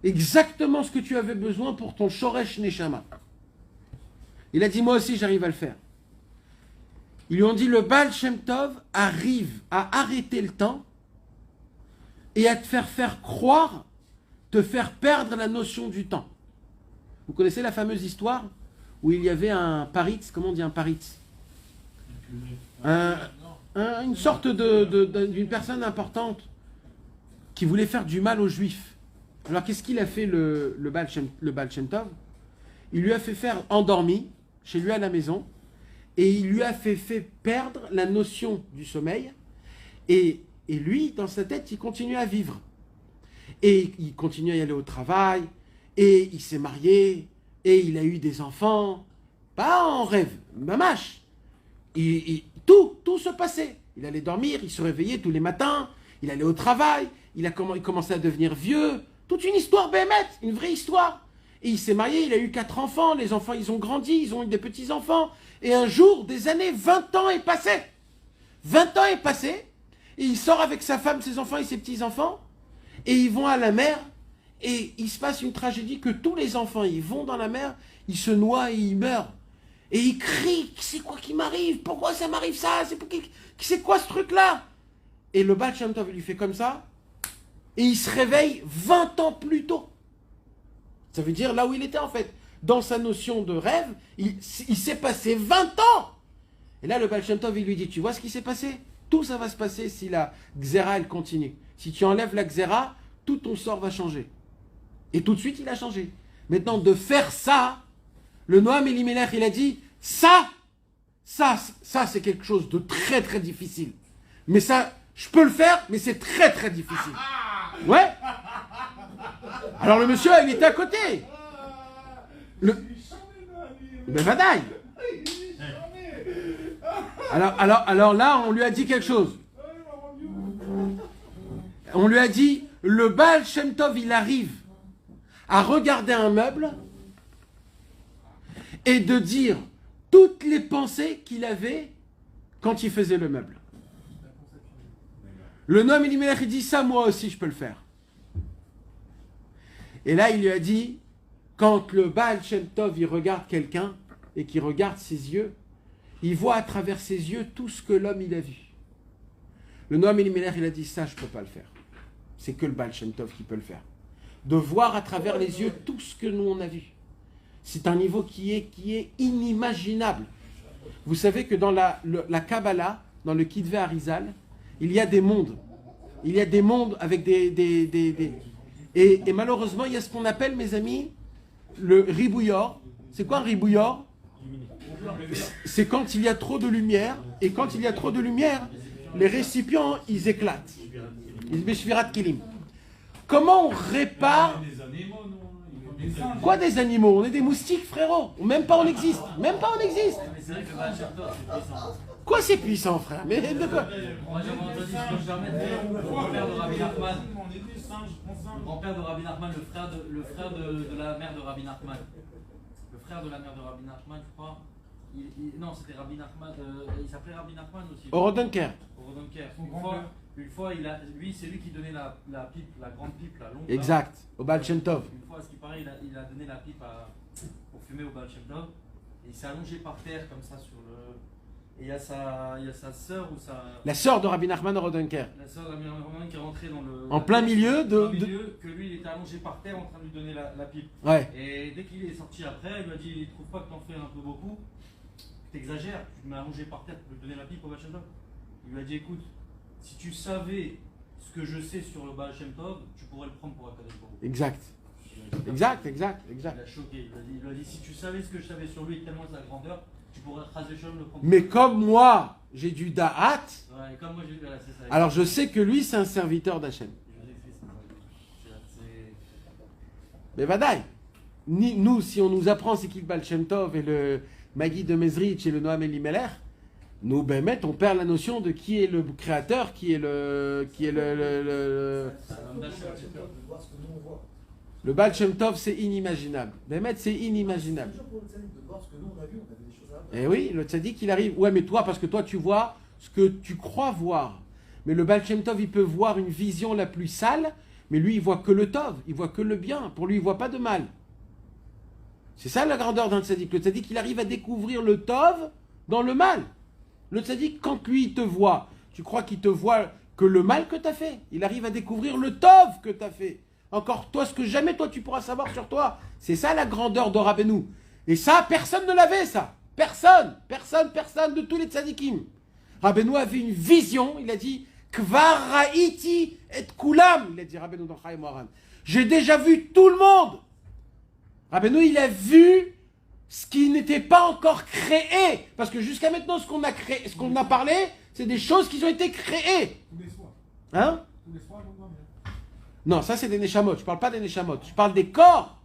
exactement ce que tu avais besoin pour ton Shoresh Neshama. Il a dit, moi aussi, j'arrive à le faire. Ils lui ont dit, le Baal Shem Tov arrive à arrêter le temps et à te faire croire, te faire perdre la notion du temps. Vous connaissez la fameuse histoire où il y avait un paritz, comment on dit un paritz? Une sorte d'une personne importante qui voulait faire du mal aux Juifs. Alors qu'est-ce qu'il a fait le Baal Shem Tov? Il lui a fait faire endormi chez lui à la maison et il lui a fait perdre la notion du sommeil et lui, dans sa tête, il continue à vivre. Et il continue à y aller au travail et il s'est marié et il a eu des enfants. Pas en rêve, mamache. Tout se passait. Il allait dormir, il se réveillait tous les matins, il allait au travail, il commençait à devenir vieux. Toute une histoire bémette, une vraie histoire. Et il s'est marié, il a eu 4 enfants, les enfants ils ont grandi, ils ont eu des petits-enfants. Et un jour, des années, 20 ans est passé. 20 ans est passé, et il sort avec sa femme, ses enfants et ses petits-enfants, et ils vont à la mer, et il se passe une tragédie que tous les enfants, ils vont dans la mer, ils se noient et ils meurent. Et ils crient, c'est quoi qui m'arrive? Pourquoi ça m'arrive ça? C'est quoi ce truc-là? Et le Baal Shem Tov lui fait comme ça, et il se réveille 20 ans plus tôt. Ça veut dire là où il était en fait. Dans sa notion de rêve, il s'est passé 20 ans. Et là, le Baal Shem Tov, il lui dit, tu vois ce qui s'est passé? Tout ça va se passer si la Xéra, elle continue. Si tu enlèves la Xéra, tout ton sort va changer. Et tout de suite, il a changé. Maintenant, de faire ça, le Noam Elimelech, il a dit, ça, c'est quelque chose de très, très difficile. Mais ça, je peux le faire, mais c'est très, très difficile. Ouais. Alors le monsieur, il était à côté. Ben, vadaï. Alors là, on lui a dit quelque chose. On lui a dit, le Baal Shem Tov, il arrive à regarder un meuble et de dire toutes les pensées qu'il avait quand il faisait le meuble. Le Noam Elimelech, il dit, ça, moi aussi, je peux le faire. Et là, il lui a dit, quand le Baal Shem Tov, il regarde quelqu'un et qu'il regarde ses yeux, il voit à travers ses yeux tout ce que l'homme, il a vu. Le Noam Elimelech, il a dit, ça, je ne peux pas le faire. C'est que le Baal Shem Tov qui peut le faire. De voir à travers les yeux tout ce que nous, on a vu. C'est un niveau qui est inimaginable. Vous savez que dans la Kabbalah, dans le Kitvé Arizal, il y a des mondes. Il y a des mondes avec et malheureusement, il y a ce qu'on appelle, mes amis, le ribouillor. C'est quoi un ribouillor? C'est quand il y a trop de lumière. Et quand il y a trop de lumière, les récipients, ils éclatent. Ils beshvirat kilim. Comment on répare? Quoi des animaux? On est des moustiques, frérot. Même pas on existe. Même pas on existe. Mais c'est vrai que le Baal Shem Tov, c'est puissant. Quoi c'est puissant, frère? Mais de quoi? Moi j'avais entendu, si je peux me permettre, le grand-père de Rabbi Nachman. Le grand-père de Rabbi Nachman, le frère de la mère de Rabbi Nachman. Le frère de la mère de Rabbi Nachman, je crois. Non, c'était Rabbi Nachman. Il s'appelait Rabbi Nachman aussi. Orodenker. Une fois, c'est lui qui donnait la pipe, la grande pipe, la longue. Exact. Au Baal Shem Tov. Une fois, à ce qui paraît, il a donné la pipe pour fumer au Baal Shem Tov. Et il s'est allongé par terre comme ça sur le. Et il y a sa sœur ou sa. La sœur de Rabbi Nachman Orodenker. La sœur de Rabbi Nachman qui est rentrée dans le. En plein milieu que lui, il était allongé par terre en train de lui donner la pipe. Ouais. Et dès qu'il est sorti après, il lui a dit, il trouve pas que t'en fais un peu beaucoup. T'exagères, tu m'as allongé par terre pour lui donner la pipe au Baal Shem Tov. Il lui a dit, écoute, si tu savais ce que je sais sur le Baal Shem Tov, tu pourrais le prendre pour Akadosh Baruch Hu. Exact. Exact. Il a choqué. Il lui a dit, si tu savais ce que je savais sur lui, tellement sa grandeur, tu pourrais raser Shalom le prendre. Mais comme moi, j'ai du da'at, Ouais, comme moi, c'est ça. alors je sais que lui, c'est un serviteur d'Hachem. Mais vadaï. Nous, si on nous apprend c'est qui le Baal Shem Tov et le Magui de Mezrich et le Noam Elimelech, nous, Bémet, on perd la notion de qui est le créateur, qui est le Le Baal Shem Tov, c'est inimaginable. Bémet, c'est inimaginable. Eh oui, le tzaddik, il arrive. Ouais, mais toi, parce que toi, tu vois ce que tu crois voir. Mais le Baal Shem Tov, il peut voir une vision la plus sale, mais lui, il voit que le Tov, il voit que le bien. Pour lui, il voit pas de mal. C'est ça la grandeur d'un tzaddik. Le tzaddik, il arrive à découvrir le Tov dans le mal. Le tzaddik, quand lui, il te voit, tu crois qu'il te voit que le mal que tu as fait. Il arrive à découvrir le Tov que tu as fait. Encore toi, ce que jamais toi, tu pourras savoir sur toi. C'est ça la grandeur de Rabbeinu. Et ça, personne ne l'avait, ça. Personne de tous les tzadikim. Rabbeinu avait une vision, il a dit Kvar Raïti et Kulam. Il a dit Rabbeinu dans Chaim Moharan. J'ai déjà vu tout le monde. Rabbeinu, il a vu ce qui n'était pas encore créé. Parce que jusqu'à maintenant, ce qu'on a créé, ce qu'on a parlé, c'est des choses qui ont été créées. Tous les soirs. Hein? Tous les soirs, ils vont dormir. Non, ça c'est des Neshamot. Je parle pas des Neshamot. Je parle des corps.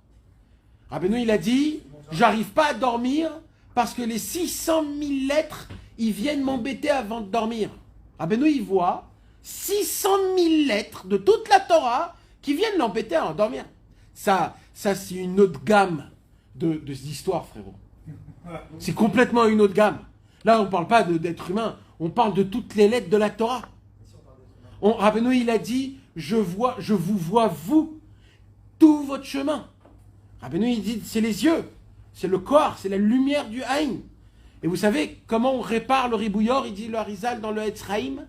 Rabbeinu, il a dit j'arrive pas à dormir parce que les 600 000 lettres, ils viennent m'embêter avant de dormir. Rabbeinu, il voit 600 000 lettres de toute la Torah qui viennent l'embêter avant de dormir. Ça c'est une autre gamme de histoires, frérot. C'est complètement une autre gamme. Là, on ne parle pas d'être humain. On parle de toutes les lettres de la Torah. Rabbeinu, il a dit je vous vois, vous, tout votre chemin. Rabbeinu, il dit c'est les yeux, c'est le corps, c'est la lumière du Haïm. Et vous savez comment on répare le ribouillor? Il dit le Harizal dans le Etzraïm,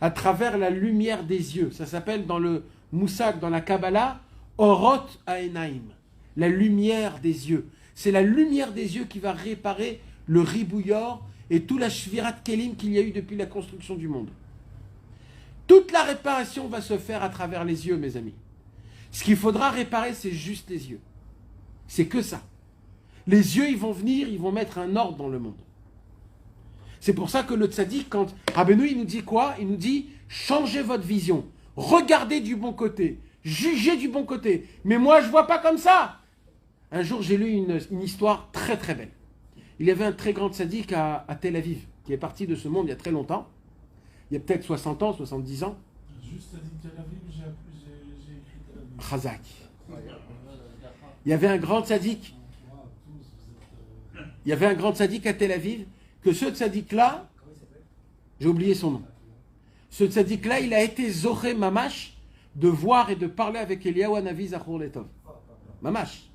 à travers la lumière des yeux. Ça s'appelle dans le Moussag, dans la Kabbalah, Orot Haenaim, la lumière des yeux. C'est la lumière des yeux qui va réparer le ribouillor et tout la Shvirat Kelim qu'il y a eu depuis la construction du monde. Toute la réparation va se faire à travers les yeux, mes amis. Ce qu'il faudra réparer, c'est juste les yeux. C'est que ça. Les yeux, ils vont venir, ils vont mettre un ordre dans le monde. C'est pour ça que le tzaddik, quand Rabbeinu, il nous dit quoi? Il nous dit, changez votre vision. Regardez du bon côté. Jugez du bon côté. Mais moi, je vois pas comme ça. Un jour, j'ai lu une histoire très très belle. Il y avait un très grand tzaddik à Tel Aviv, qui est parti de ce monde il y a très longtemps. Il y a peut-être 60 ans, 70 ans. Juste à dire Tel Aviv, j'ai écrit Tel Aviv. Chazak. Il y avait un grand tzaddik. Il y avait un grand tzaddik à Tel Aviv, que ce tzaddik-là, j'ai oublié son nom. Ce tzaddik-là, il a été zoré mamash de voir et de parler avec Eliyahu Hanavi Zachor Letov. Mamash.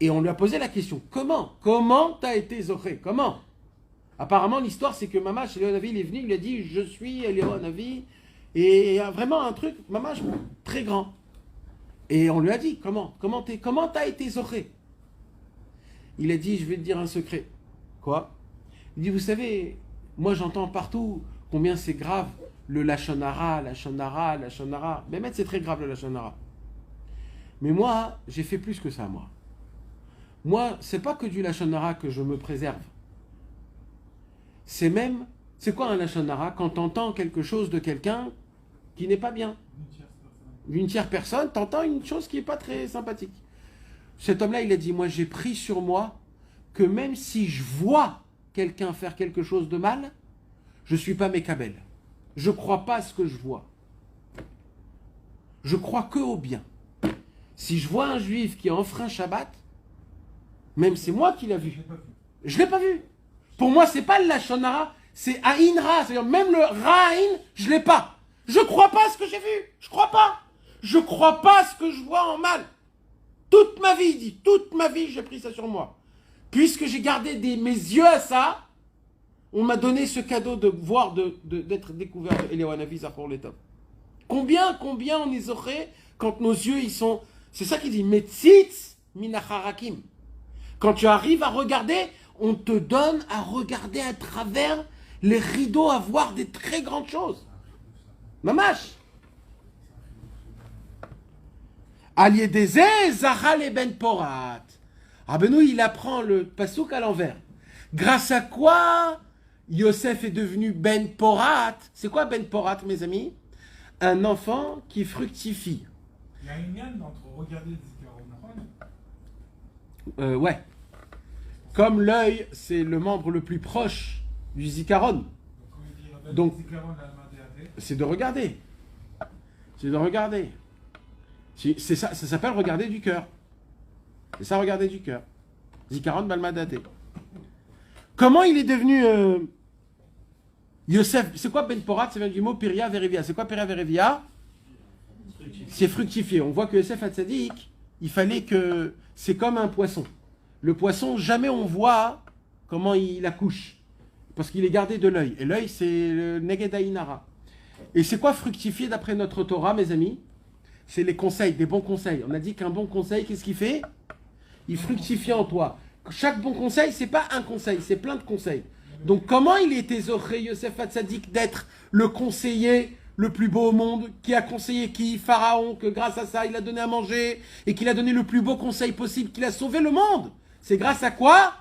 Et on lui a posé la question, comment t'as été zoré? Comment? Apparemment, l'histoire, c'est que mamash, Eliyahu Hanavi, il est venu, il a dit, je suis Eliyahu Hanavi, et il y a vraiment un truc, mamash, très grand. Et on lui a dit, comment t'as été zoré? Il a dit, je vais te dire un secret. Quoi? Il dit, vous savez, moi j'entends partout combien c'est grave le lachon hara. Mais c'est très grave le lachon hara. Mais moi, j'ai fait plus que ça, moi. Moi, c'est pas que du lachon hara que je me préserve. C'est quoi un lachon hara? Quand t'entends quelque chose de quelqu'un qui n'est pas bien. D'une tierce personne, t'entends une chose qui n'est pas très sympathique. Cet homme-là, il a dit, moi j'ai pris sur moi que même si je vois quelqu'un faire quelque chose de mal, je ne suis pas mékabel. Je ne crois pas à ce que je vois. Je crois que au bien. Si je vois un juif qui a enfreint Shabbat, même c'est moi qui l'ai vu. Je ne l'ai pas vu. Pour moi, ce n'est pas le lachon hara, c'est aïn ra. C'est-à-dire même le ra'in, je ne l'ai pas. Je ne crois pas à ce que j'ai vu. Je ne crois pas. Je ne crois pas à ce que je vois en mal. Toute ma vie, il dit, toute ma vie, j'ai pris ça sur moi. Puisque j'ai gardé mes yeux à ça, on m'a donné ce cadeau de voir, d'être découvert de Eliyahu Hanavi Zachor Letov. Combien on les aurait quand nos yeux, ils sont... C'est ça qu'il dit, metzitz minacharakim. Quand tu arrives à regarder, on te donne à regarder à travers les rideaux, à voir des très grandes choses. Mamash. Aliédézé, Zahal et Ben Porat. Rabbeinu, il apprend le pasouk à l'envers. Grâce à quoi Yosef est devenu Ben Porat? C'est quoi Ben Porat, mes amis? Un enfant qui fructifie. Il y a une lien entre regarder le zikaron. Ouais. Comme l'œil, c'est le membre le plus proche du zikaron. Donc, c'est de regarder. C'est de regarder. C'est ça, ça s'appelle regarder du cœur. C'est ça, regarder du cœur. Zikaron balmadate. Comment il est devenu Yosef? C'est quoi Ben Porat? Ça vient du mot Peria Verevia. C'est quoi Peria Verevia? C'est fructifié. On voit que Yosef Hatzadik, il fallait que... C'est comme un poisson. Le poisson, jamais on voit comment il accouche. Parce qu'il est gardé de l'œil. Et l'œil, c'est le Neged Ainara. Et c'est quoi fructifier d'après notre Torah, mes amis? C'est les conseils, des bons conseils. On a dit qu'un bon conseil, qu'est-ce qu'il fait? Il fructifie en toi. Chaque bon conseil, c'est pas un conseil, c'est plein de conseils. Donc comment il était zoré, Yosef Hatzadik, d'être le conseiller le plus beau au monde, qui a conseillé qui? Pharaon, que grâce à ça, il a donné à manger, et qu'il a donné le plus beau conseil possible, qu'il a sauvé le monde. C'est grâce à quoi?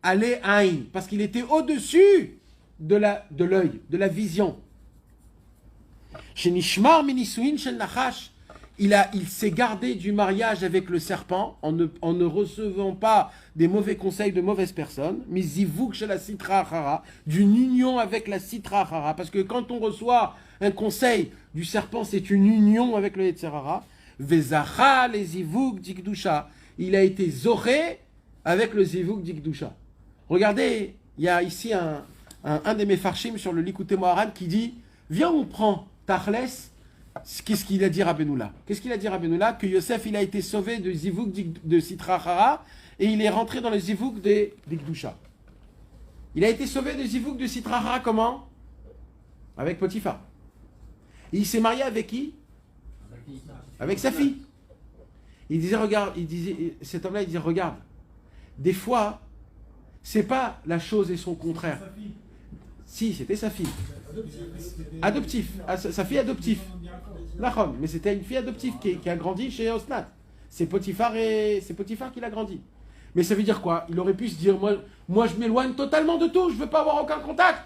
Allez, Aïn. Parce qu'il était au-dessus de l'œil, de la vision. Chez Nishmar Minisuin, chez Nachash, il s'est gardé du mariage avec le serpent en ne recevant pas des mauvais conseils de mauvaises personnes. Mais zivouk chez la Sitra Achara, d'une union avec la Sitra Achara. Parce que quand on reçoit un conseil du serpent, c'est une union avec le Yetzer Hara. Vezacha les zivouk d'Ikdusha. Il a été zoré avec le zivouk d'Ikdusha. Regardez, il y a ici un des Mefarshim sur le Likutei Moharan qui dit, viens, on prend Tachles. Qu'est-ce qu'il a dit Rabbeinu là? Qu'est-ce qu'il a dit Rabbeinu là? Que Yosef, il a été sauvé de zivouk de Sitra Achara et il est rentré dans le zivouk d'Ikdusha. Il a été sauvé de zivouk de Sitra Achara comment? Avec Potiphar. Et il s'est marié avec qui? Avec sa fille. Il disait, regarde, cet homme-là, il disait, regarde, des fois, c'est pas la chose et son contraire. Si, c'était sa fille. Adoptif. Sa fille adoptive. Lachon, mais c'était une fille adoptive qui a grandi chez Osnat. C'est Potiphar qui l'a grandi. Mais ça veut dire quoi? Il aurait pu se dire, moi je m'éloigne totalement de tout, je ne veux pas avoir aucun contact.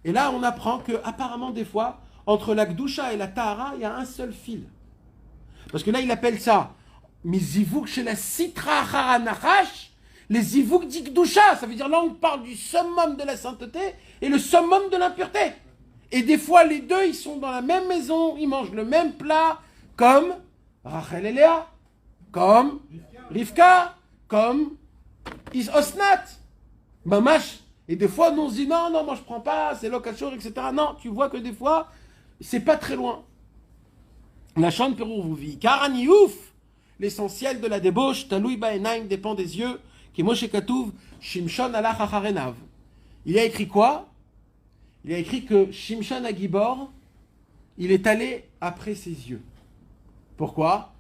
Et là, on apprend que apparemment des fois, entre la Gdusha et la Tahara, il y a un seul fil. Parce que là, il appelle ça Mizivouk chez la Sitra Hara Nachash, les Zivouk d'Ikdusha. Ça veut dire là, on parle du summum de la sainteté et le summum de l'impureté. Et des fois, les deux, ils sont dans la même maison, ils mangent le même plat, comme Rachel et Léa, comme Rivka, comme Osnat, Mamash. Et des fois, nous on se dit non, moi je prends pas, c'est l'occasion, etc. Non, tu vois que des fois, c'est pas très loin. La chante Pérou vous vit. Car Aniouf, l'essentiel de la débauche, Taloui Baenaim dépend des yeux, qui Moshe Katouv, Shimshon Allah Chacharenav. Il a écrit quoi? Il a écrit que Shimshon Agibor, il est allé après ses yeux. Pourquoi?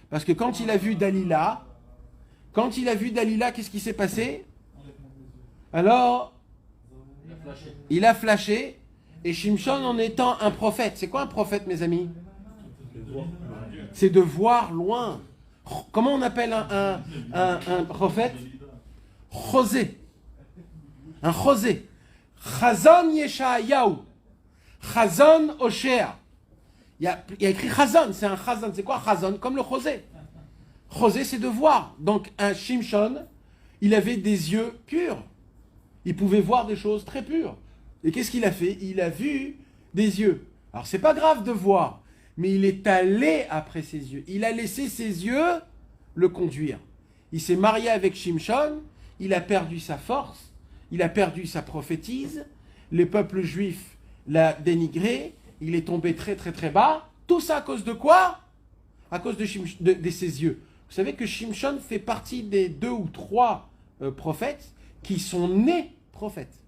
Parce que quand il a vu Dalila, qu'est-ce qui s'est passé? Alors, il a flashé, et Shimshon en étant un prophète. C'est quoi un prophète, mes amis? C'est de voir loin. Comment on appelle un prophète? Chosé. Un chosé. Chazon Yeshayahu. Chazon Osher. Il y a écrit Chazon, c'est un Chazon. C'est quoi Chazon? Comme le chosé. Chosé, c'est de voir. Donc un Shimshon, il avait des yeux purs. Il pouvait voir des choses très pures. Et qu'est-ce qu'il a fait? Il a vu des yeux. Alors c'est pas grave de voir, mais il est allé après ses yeux. Il a laissé ses yeux le conduire. Il s'est marié avec Shimshon, il a perdu sa force, il a perdu sa prophétise, les peuples juifs l'a dénigré, il est tombé très très très bas. Tout ça à cause de quoi? À cause de ses yeux. Vous savez que Shimshon fait partie des 2 ou 3 prophètes qui sont nés prophètes.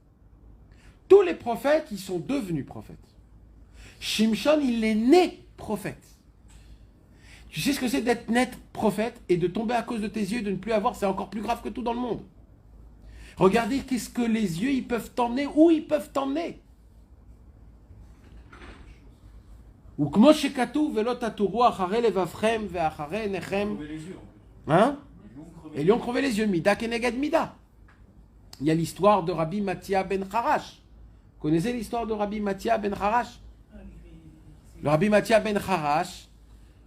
Tous les prophètes, ils sont devenus prophètes. Shimshon, il est né prophète. Tu sais ce que c'est d'être né prophète et de tomber à cause de tes yeux, de ne plus avoir, c'est encore plus grave que tout dans le monde. Regardez qu'est-ce que les yeux, ils peuvent t'emmener, où ils peuvent t'emmener. Ou kmo shekatu velo taturu achare levavchem ve'achare nechem. Hein? Et lui ont crevé les yeux. Mida keneged mida. Il y a l'histoire de Rabbi Mathia ben Harash. Vous connaissez l'histoire de Rabbi Mathia ben Harash? Le Rabbi Mathia ben Harash,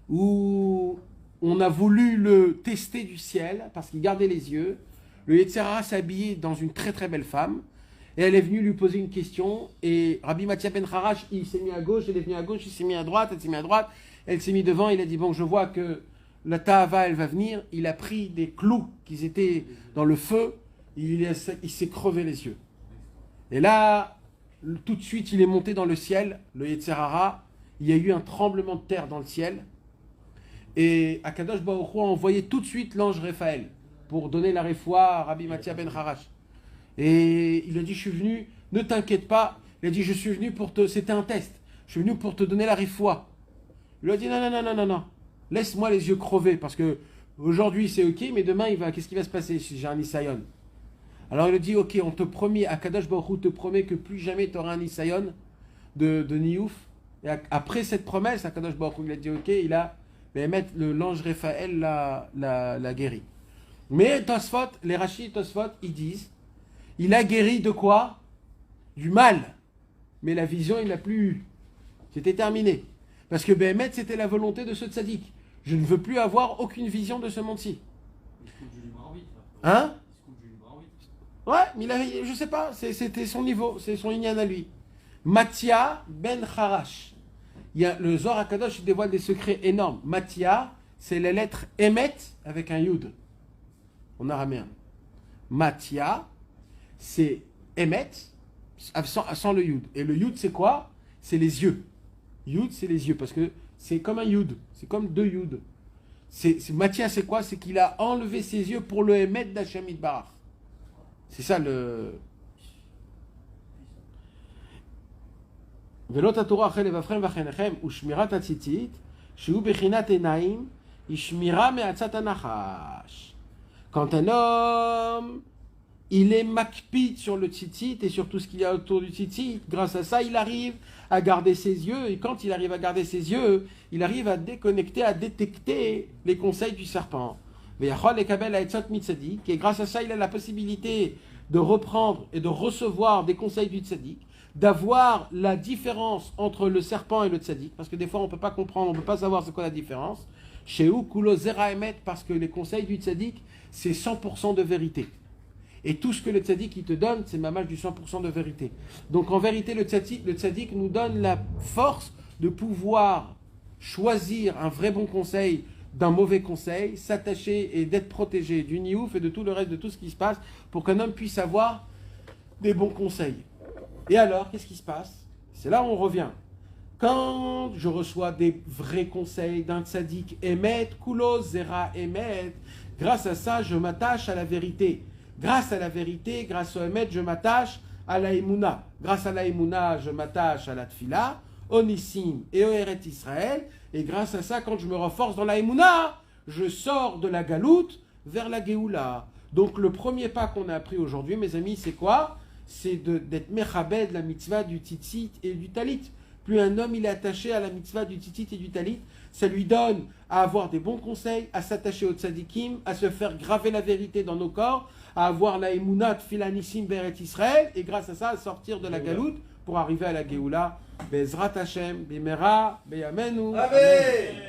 où on a voulu le tester du ciel parce qu'il gardait les yeux. Le Yetzer Hara s'est habillé dans une très très belle femme et elle est venue lui poser une question et Rabbi Mathia ben Harash, il s'est mis à gauche, elle est venue à gauche, il s'est mis à droite, elle s'est mis à droite, elle s'est mis devant, il a dit bon, je vois que la Tahava elle va venir. Il a pris des clous qui étaient dans le feu, il s'est crevé les yeux. Et là, tout de suite, il est monté dans le ciel, le Yetzer Hara. Il y a eu un tremblement de terre dans le ciel. Et Akadosh Baruch Hu a envoyé tout de suite l'ange Raphaël pour donner la réfoua à Rabbi Mathia ben Harash. Et il a dit, je suis venu, ne t'inquiète pas. Il a dit, je suis venu pour te... C'était un test. Je suis venu pour te donner la réfoua. Il lui a dit, non. Laisse-moi les yeux crever parce que aujourd'hui c'est ok, mais demain, qu'est-ce qui va se passer si j'ai un Nisayon? Alors il a dit, ok, on te promet, Akadosh Baruch Hu te promet que plus jamais tu auras un Nisayon de Niouf. Et après cette promesse, Akadosh Baruch Hu il a dit, ok, l'ange Raphaël l'a guéri. Mais Tosfot, les Rashi Tosfot, ils disent, il a guéri de quoi? Du mal. Mais la vision, il n'a plus eu. C'était terminé. Parce que Béhémet, c'était la volonté de ce tzaddik. Je ne veux plus avoir aucune vision de ce monde-ci. Hein? Ouais, mais il avait, je sais pas, c'était son niveau, c'est son inyan à lui. Mathia ben Harash. Il y a, le Zohar HaKadosh, il dévoile des secrets énormes. Mathia, c'est les lettres Emet avec un Yud. En araméen. Mathia, c'est Emet sans le Yud. Et le Yud, c'est quoi? C'est les yeux. Yud, c'est les yeux, parce que c'est comme un Yud. C'est comme 2 Yud. Mathia, c'est quoi? C'est qu'il a enlevé ses yeux pour le Emet d'Hashem Yitbarach. C'est ça le... Quand un homme il est makpid sur le tzitzit et sur tout ce qu'il y a autour du tzitzit. Grâce à ça, il arrive à garder ses yeux. Et quand il arrive à garder ses yeux, il arrive à déconnecter, à détecter les conseils du serpent. Et grâce à ça, il a la possibilité de reprendre et de recevoir des conseils du tzaddik, d'avoir la différence entre le serpent et le tzaddik, parce que des fois on ne peut pas comprendre, on ne peut pas savoir c'est quoi la différence. Chez Kulo Zera Emet, parce que les conseils du tzaddik, c'est 100% de vérité. Et tout ce que le tzaddik il te donne, c'est mamage du 100% de vérité. Donc en vérité, le tzaddik nous donne la force de pouvoir choisir un vrai bon conseil d'un mauvais conseil, s'attacher et d'être protégé du niouf et de tout le reste, de tout ce qui se passe, pour qu'un homme puisse avoir des bons conseils. Et alors, qu'est-ce qui se passe? C'est là où on revient. Quand je reçois des vrais conseils d'un tzaddik Emet, Kulo Zera Emet, grâce à ça, je m'attache à la vérité. Grâce à la vérité, grâce au Emet, je m'attache à la Emouna. Grâce à la Emouna, je m'attache à la Tfila, au Nissim et au Eret Israël. Et grâce à ça, quand je me renforce dans la Emouna, je sors de la Galoute vers la Géoula. Donc le premier pas qu'on a appris aujourd'hui, mes amis, c'est quoi? C'est d'être mechabed, la mitzvah du tzitzit et du talit. Plus un homme il est attaché à la mitzvah du tzitzit et du talit, ça lui donne à avoir des bons conseils, à s'attacher au tzadikim, à se faire graver la vérité dans nos corps, à avoir la emunat filanissim beret Israël, et grâce à ça, à sortir de la galoute pour arriver à la Géoula. Bezrat Hashem, Bimera, Beyamenu. Amen.